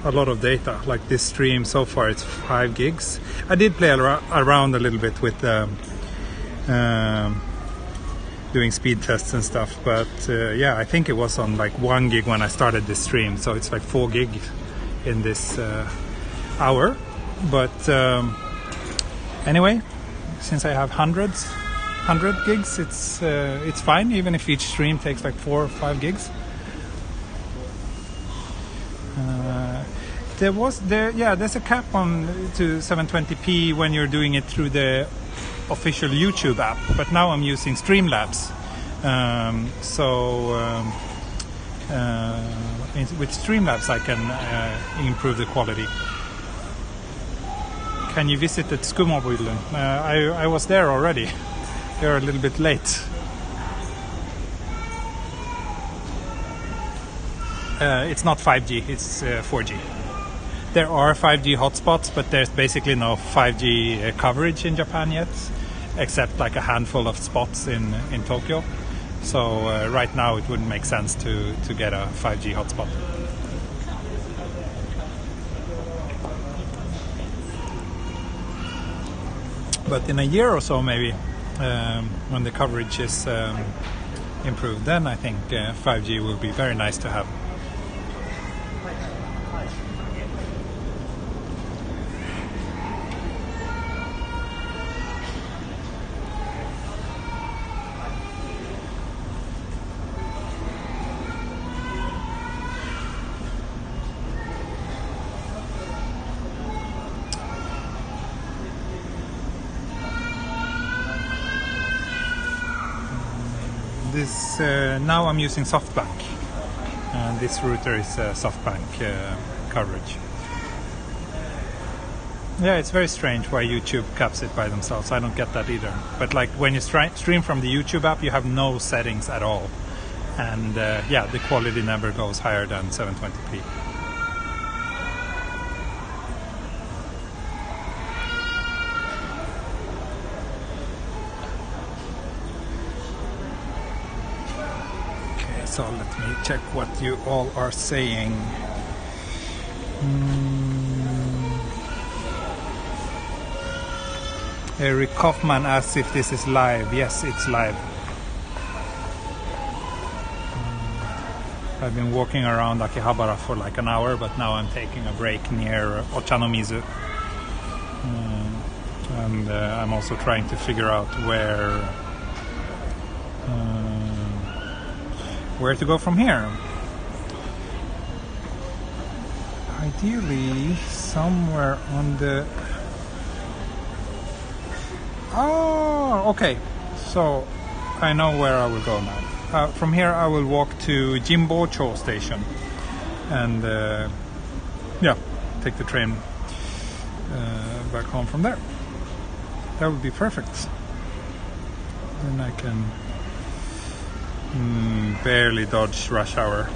lot of data. Like this stream so far, it's 5 gigs. I did play around a little bit with doing speed tests and stuff, but yeah, I think it was on like 1 gig when I started this stream, so it's like 4 gig in this hour. But anyway, since I have 100 gigs, it's fine, even if each stream takes like 4 or 5 gigs. There's a cap on to 720p when you're doing it through the official YouTube app, but now I'm using Streamlabs. With Streamlabs I can improve the quality. Can you visit at Skummaboydelen? I was there already. You're a little bit late. It's not 5G, it's 4G. There are 5G hotspots, but there's basically no 5G coverage in Japan yet, except like a handful of spots in Tokyo. So right now it wouldn't make sense to get a 5G hotspot. But in a year or so maybe, when the coverage is improved, then I think 5G will be very nice to have. This now I'm using Softbank, and this router is Softbank coverage. Yeah, it's very strange why YouTube caps it by themselves. I don't get that either. But like when you stream from the YouTube app, you have no settings at all, and yeah, the quality never goes higher than 720p. So let me check what you all are saying. Eric Kaufman asks if this is live. Yes, it's live. I've been walking around Akihabara for like an hour, but now I'm taking a break near Ochanomizu. And I'm also trying to figure out where to go from here. Ideally, somewhere on the... Oh, okay. So, I know where I will go now. From here I will walk to Jinbocho station. And, yeah, take the train back home from there. That would be perfect. Then I can... barely dodge rush hour.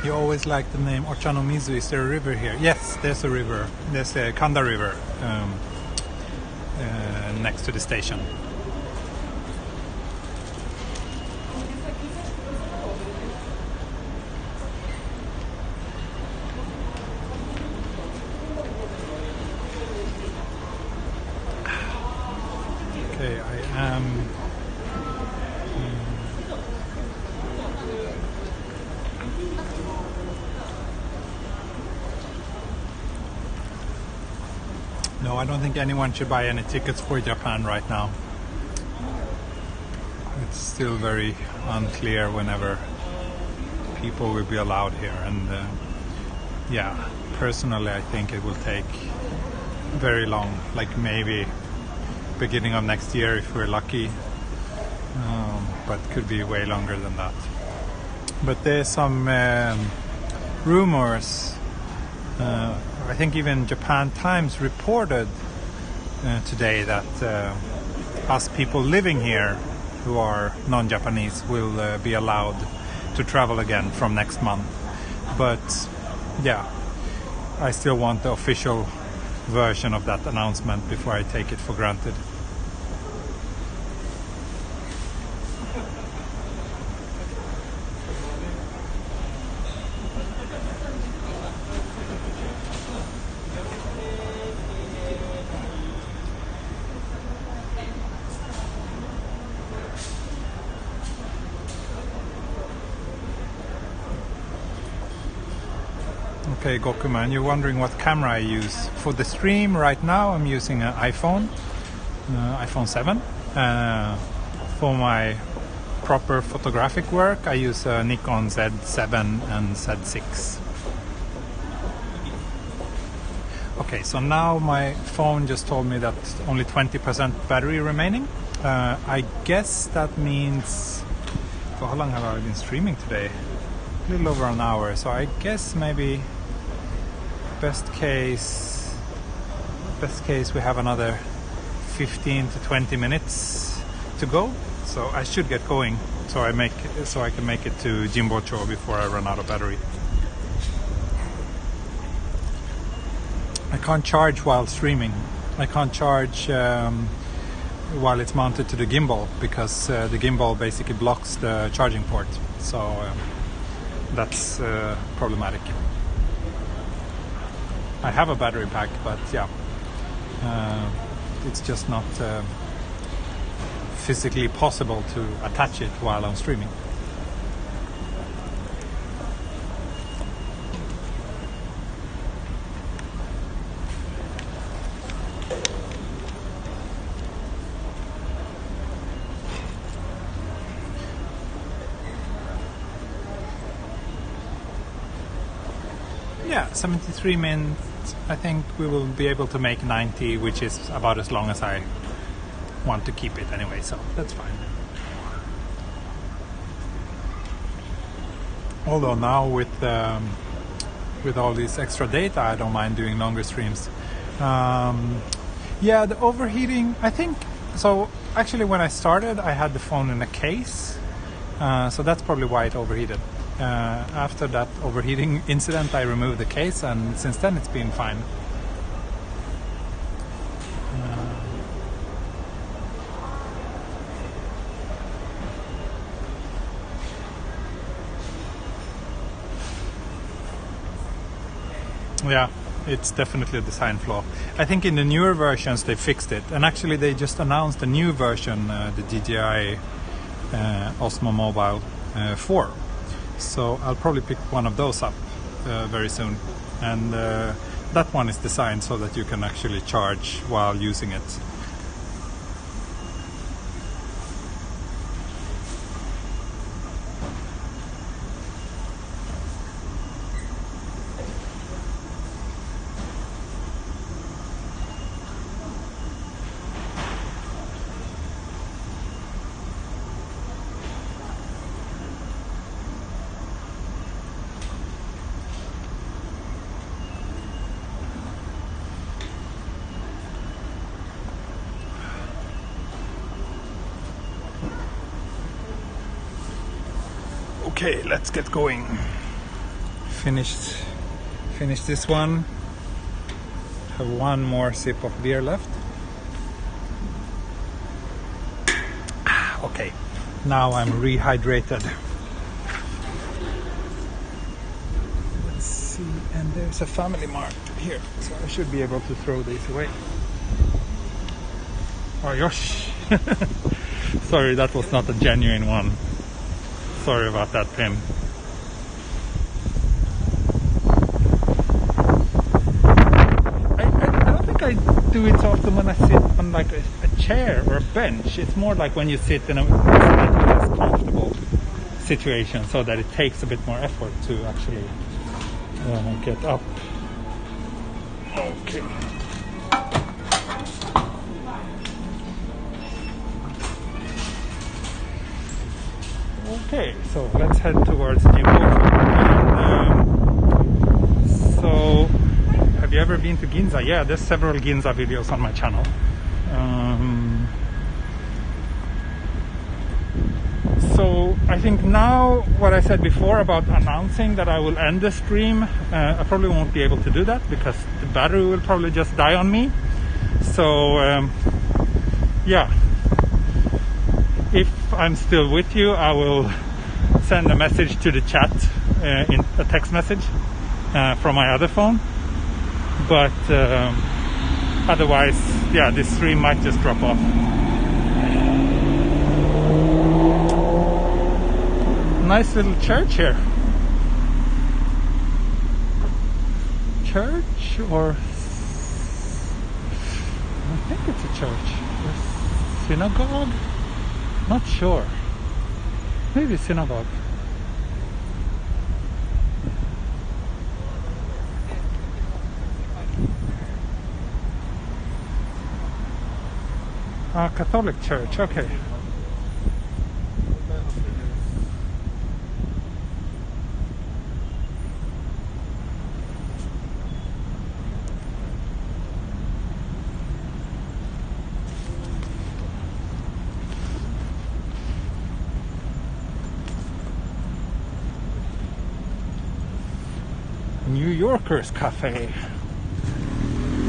You always like the name Ochanomizu. Is there a river here? Yes, there's a river. There's a Kanda River next to the station. Okay, I am... No, I don't think anyone should buy any tickets for Japan right now. It's still very unclear whenever people will be allowed here, and yeah, personally I think it will take very long, like maybe beginning of next year if we're lucky, but could be way longer than that. But there's some rumors. I think even Japan Times reported today that us people living here who are non-Japanese will be allowed to travel again from next month. But yeah, I still want the official version of that announcement before I take it for granted. Okay, Gokuman, you're wondering what camera I use. For the stream right now, I'm using an iPhone 7. For my proper photographic work, I use a Nikon Z7 and Z6. Okay, so now my phone just told me that only 20% battery remaining. I guess that means... For how long have I been streaming today? A little over an hour, so I guess maybe best case we have another 15 to 20 minutes to go. So I should get going so I can make it to Jimbocho before I run out of battery. I can't charge while streaming. I can't charge while it's mounted to the gimbal because the gimbal basically blocks the charging port. So that's problematic. I have a battery pack, but yeah, it's just not physically possible to attach it while I'm streaming. Yeah, 73 minutes. I think we will be able to make 90, which is about as long as I want to keep it anyway, so that's fine. Although now with all this extra data, I don't mind doing longer streams. Yeah, the overheating, I think, so actually when I started I had the phone in a case, so that's probably why it overheated. After that overheating incident I removed the case, and since then it's been fine. Yeah, it's definitely a design flaw. I think in the newer versions they fixed it, and actually they just announced a new version, the DJI Osmo Mobile 4. So I'll probably pick one of those up very soon, and that one is designed so that you can actually charge while using it. Okay, let's get going. Finished this one. Have one more sip of beer left. Okay, now I'm rehydrated. Let's see, and there's a Family Mart here, so I should be able to throw these away. Oh gosh. Sorry, that was not a genuine one. Sorry about that, Pim. I don't think I do it so often when I sit on like a chair or a bench. It's more like when you sit in a less comfortable situation, so that it takes a bit more effort to actually get up. Okay. Okay, so let's head towards Jimbocho. So, have you ever been to Ginza? Yeah, there's several Ginza videos on my channel. So, I think now what I said before about announcing that I will end the stream, I probably won't be able to do that because the battery will probably just die on me. So, yeah. If I'm still with you, I will send a message to the chat, in a text message from my other phone. But otherwise, yeah, this stream might just drop off. Nice little church here. church, or I think it's a church or synagogue. Not sure. Maybe synagogue. Catholic church. Okay. New Yorkers Cafe.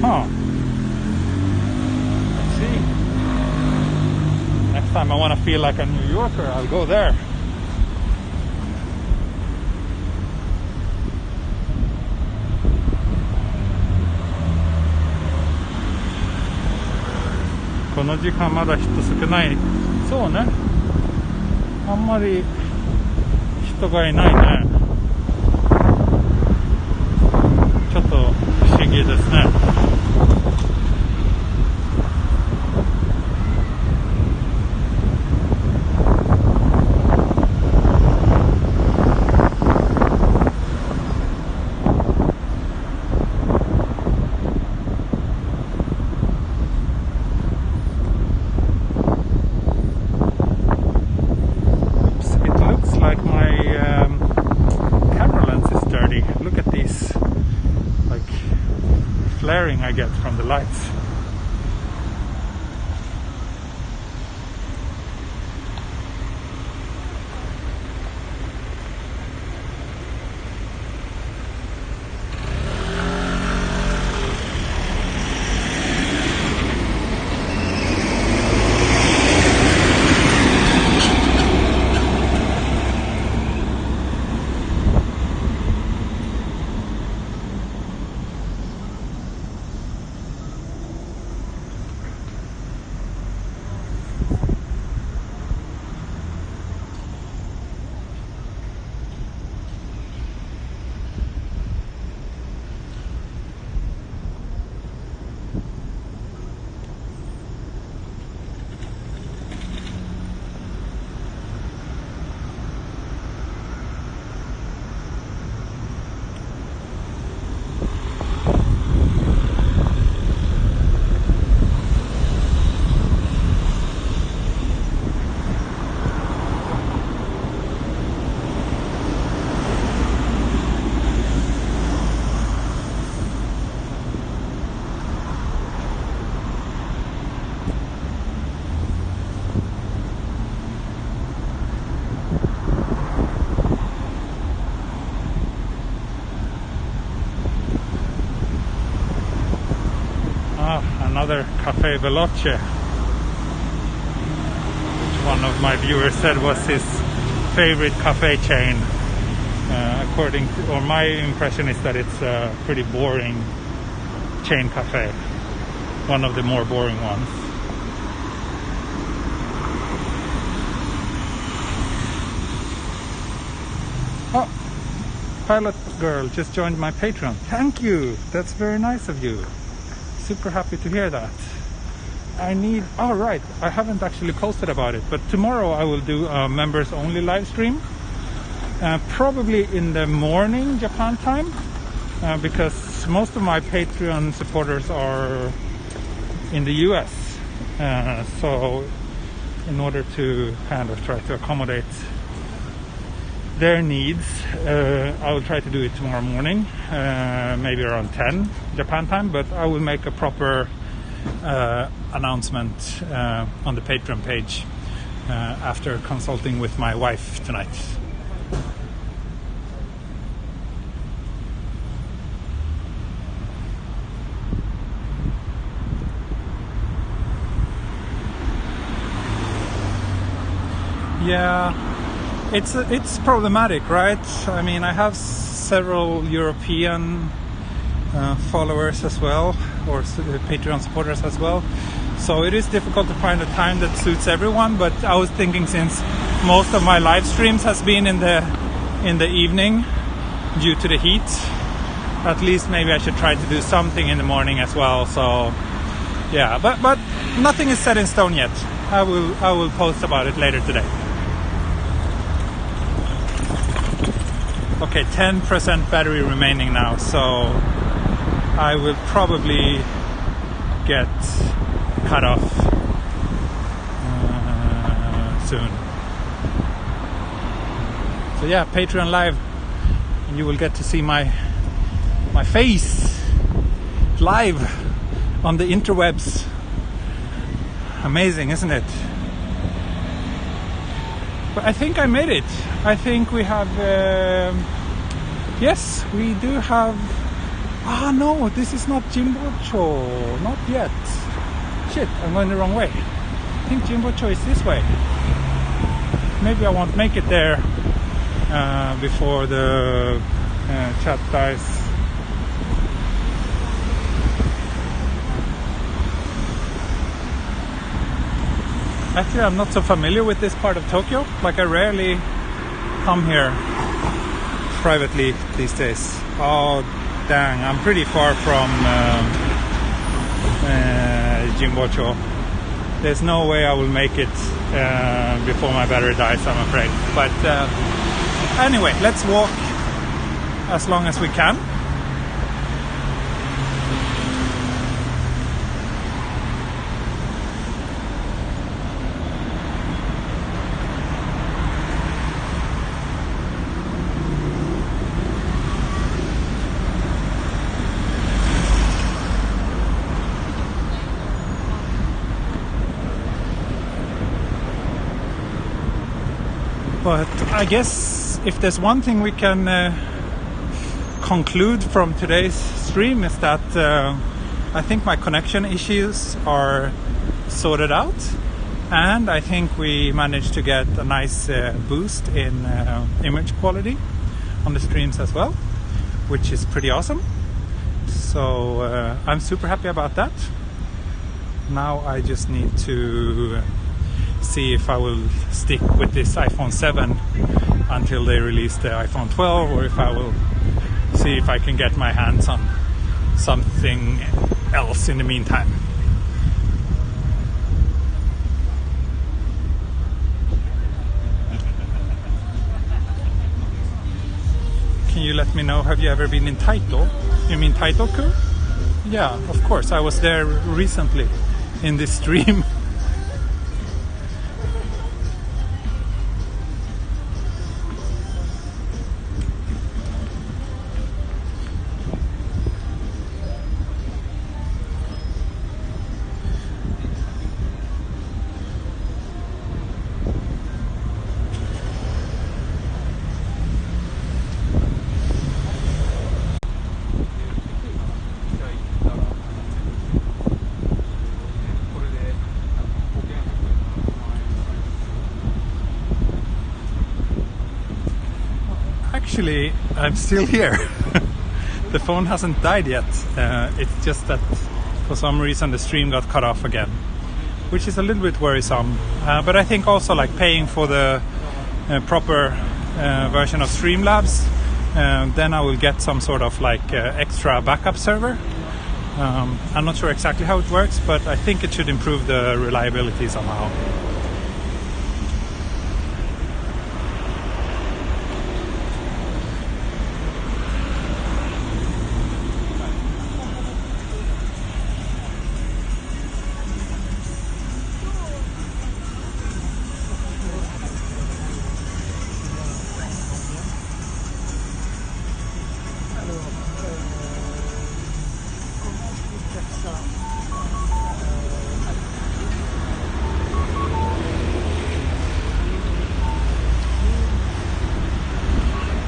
Huh. Let's see. Next time I want to feel like a New Yorker, I'll go there.この時間まだ人少ない。そうね。あんまり人がいないね。ちょっと不思議ですね。Flaring I get from the lights. Another Cafe Veloce, which one of my viewers said was his favorite cafe chain. According to, or my impression is that it's a pretty boring chain cafe, one of the more boring ones. Oh, Pilot Girl just joined my Patreon. Thank you, that's very nice of you. Super happy to hear that. I haven't actually posted about it, but tomorrow I will do a members only live stream, probably in the morning Japan time, because most of my Patreon supporters are in the US, so in order to kind of try to accommodate their needs, I will try to do it tomorrow morning, maybe around 10 Japan time, but I will make a proper announcement on the Patreon page after consulting with my wife tonight. Yeah. It's problematic, right? I mean, I have several European followers as well, or Patreon supporters as well. So it is difficult to find a time that suits everyone. But I was thinking, since most of my live streams has been in the evening due to the heat, at least maybe I should try to do something in the morning as well. So yeah, but nothing is set in stone yet. I will post about it later today. Okay, 10% battery remaining now, so I will probably get cut off soon. So yeah, Patreon Live, and you will get to see my face live on the interwebs. Amazing, isn't it? But I think I made it. I think we have yes, we do have. No, this is not Jimbocho, not yet. Shit, I'm going the wrong way. I think Jimbocho is this way. Maybe I won't make it there before the chat dies. Actually, I'm not so familiar with this part of Tokyo. Like, I rarely come here privately these days. Oh, dang, I'm pretty far from Jimbocho. There's no way I will make it before my battery dies, I'm afraid. But anyway, let's walk as long as we can. But I guess if there's one thing we can conclude from today's stream is that I think my connection issues are sorted out, and I think we managed to get a nice boost in image quality on the streams as well, which is pretty awesome. So I'm super happy about that. Now I just need to see if I will stick with this iPhone 7 until they release the iPhone 12, or if I will see if I can get my hands on something else in the meantime. Can you let me know, have you ever been in Taito? You mean Taito-ku? Yeah, of course, I was there recently in this stream. Actually, I'm still here. The phone hasn't died yet. It's just that for some reason the stream got cut off again, which is a little bit worrisome. But I think also, like, paying for the proper version of Streamlabs, then I will get some sort of like extra backup server. I'm not sure exactly how it works, but I think it should improve the reliability somehow.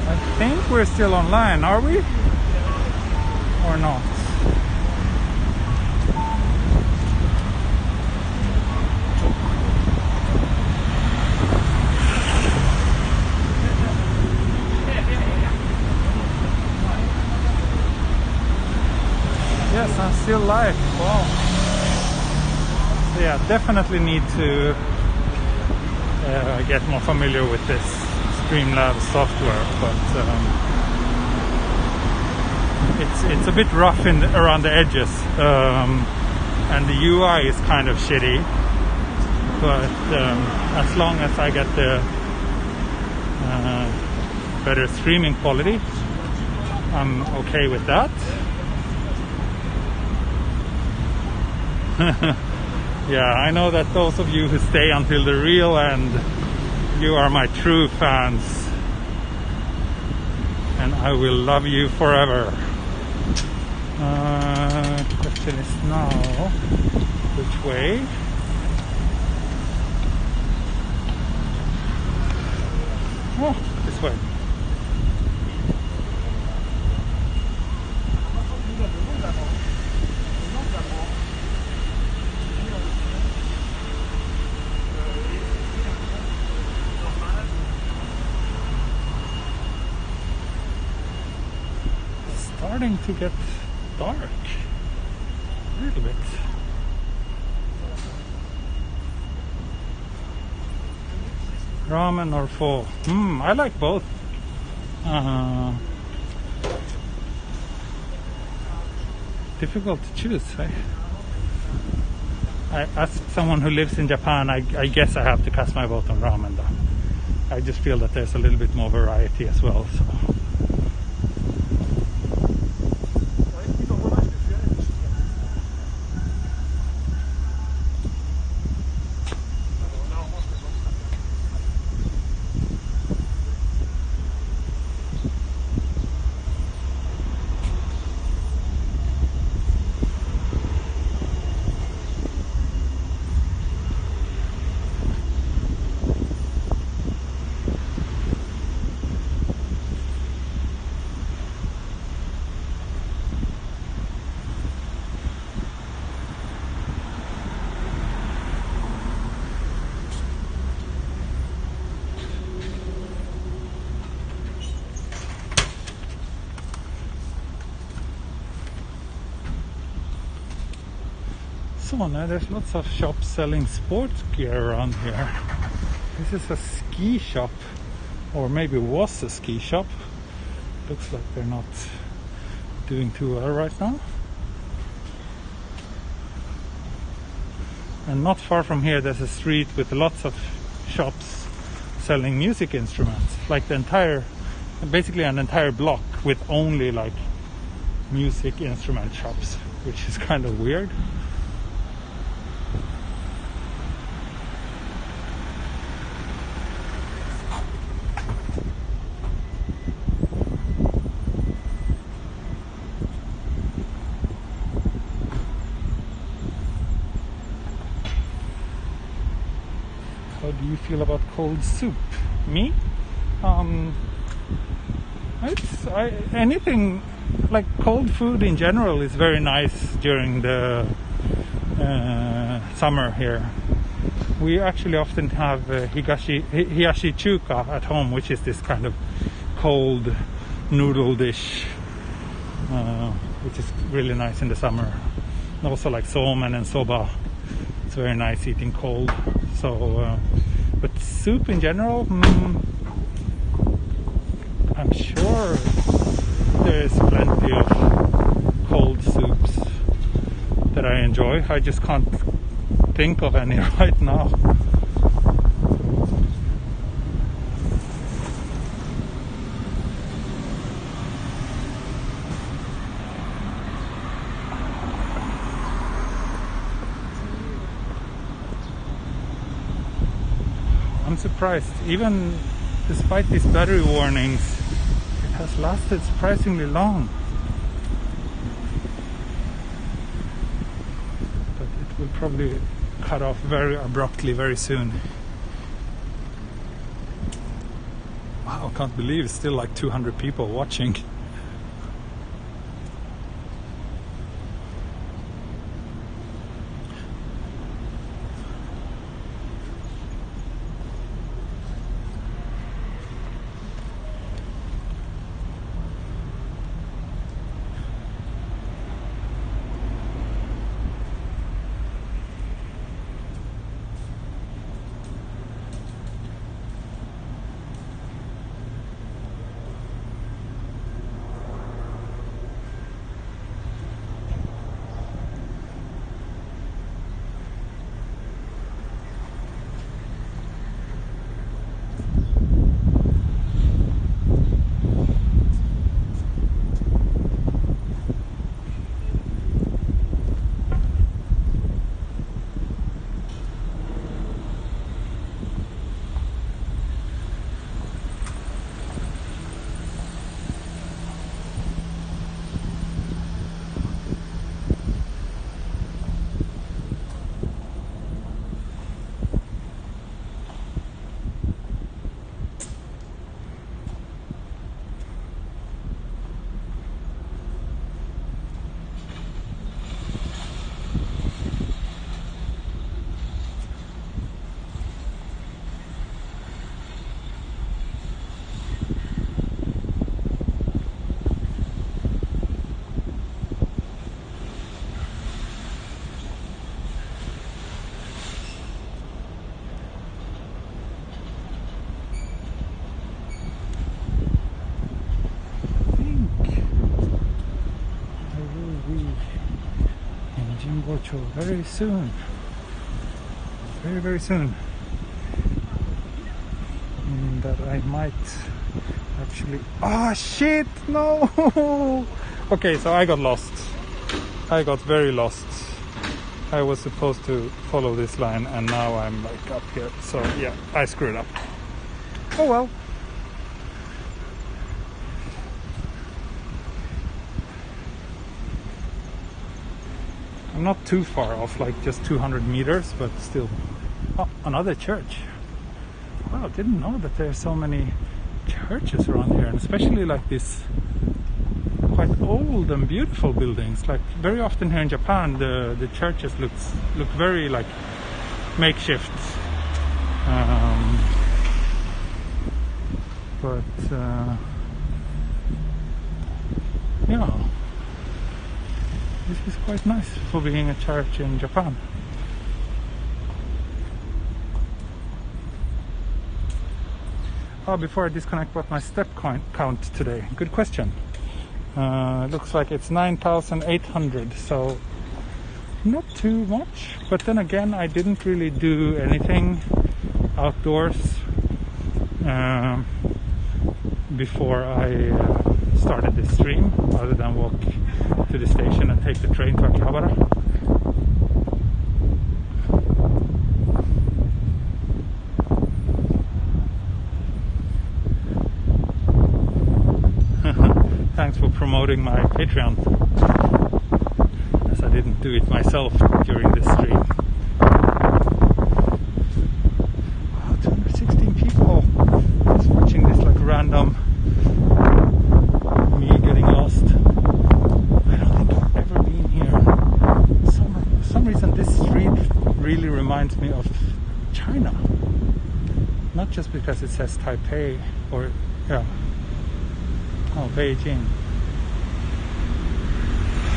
I think we're still online, are we? Or not? Yes, I'm still live. Wow. So yeah, definitely need to get more familiar with this Streamlabs software, but it's a bit rough around the edges, and the UI is kind of shitty. But as long as I get the better streaming quality, I'm okay with that. Yeah, I know that those of you who stay until the real end, you are my true fans, and I will love you forever. Question is now, which way? Oh, this way. Starting to get dark a little bit. Ramen or pho? I like both. Difficult to choose. As someone who lives in Japan, I guess I have to cast my vote on ramen though. I just feel that there's a little bit more variety as well. So. So now there's lots of shops selling sports gear around here. This is a ski shop, or maybe was a ski shop. Looks like they're not doing too well right now. And not far from here there's a street with lots of shops selling music instruments, like basically an entire block with only like music instrument shops, which is kind of weird. How do you feel about cold soup? Me? Anything like cold food in general is very nice during the summer here. We actually often have hiyashi chuka at home, which is this kind of cold noodle dish, which is really nice in the summer. And also like somen and soba. It's very nice eating cold. So, but soup in general, I'm sure there is plenty of cold soups that I enjoy. I just can't think of any right now. I'm surprised, even despite these battery warnings, it has lasted surprisingly long. But it will probably cut off very abruptly very soon. Wow, I can't believe it's still like 200 people watching. Gocho very soon. Very, very soon. That I might actually... Oh shit! No! Okay, so I got lost. I got very lost. I was supposed to follow this line and now I'm like up here. So yeah, I screwed up. Oh well. I'm not too far off, like just 200 meters, but still. Oh, another church. Wow, didn't know that there are so many churches around here, and especially like this quite old and beautiful buildings. Like very often here in Japan, the churches look very like makeshift. Yeah, this is quite nice for being a church in Japan. Oh, before I disconnect, what my step count today? Good question. It looks like it's 9,800, so not too much. But then again, I didn't really do anything outdoors before I started this stream, other than walk to the station and take the train to Akihabara. Thanks for promoting my Patreon, as I didn't do it myself during this stream. Wow, 216 people just watching this like random me getting lost. I don't think I've ever been here. For some reason this street really reminds me of China. Not just because it says Taipei or, yeah, oh, Beijing.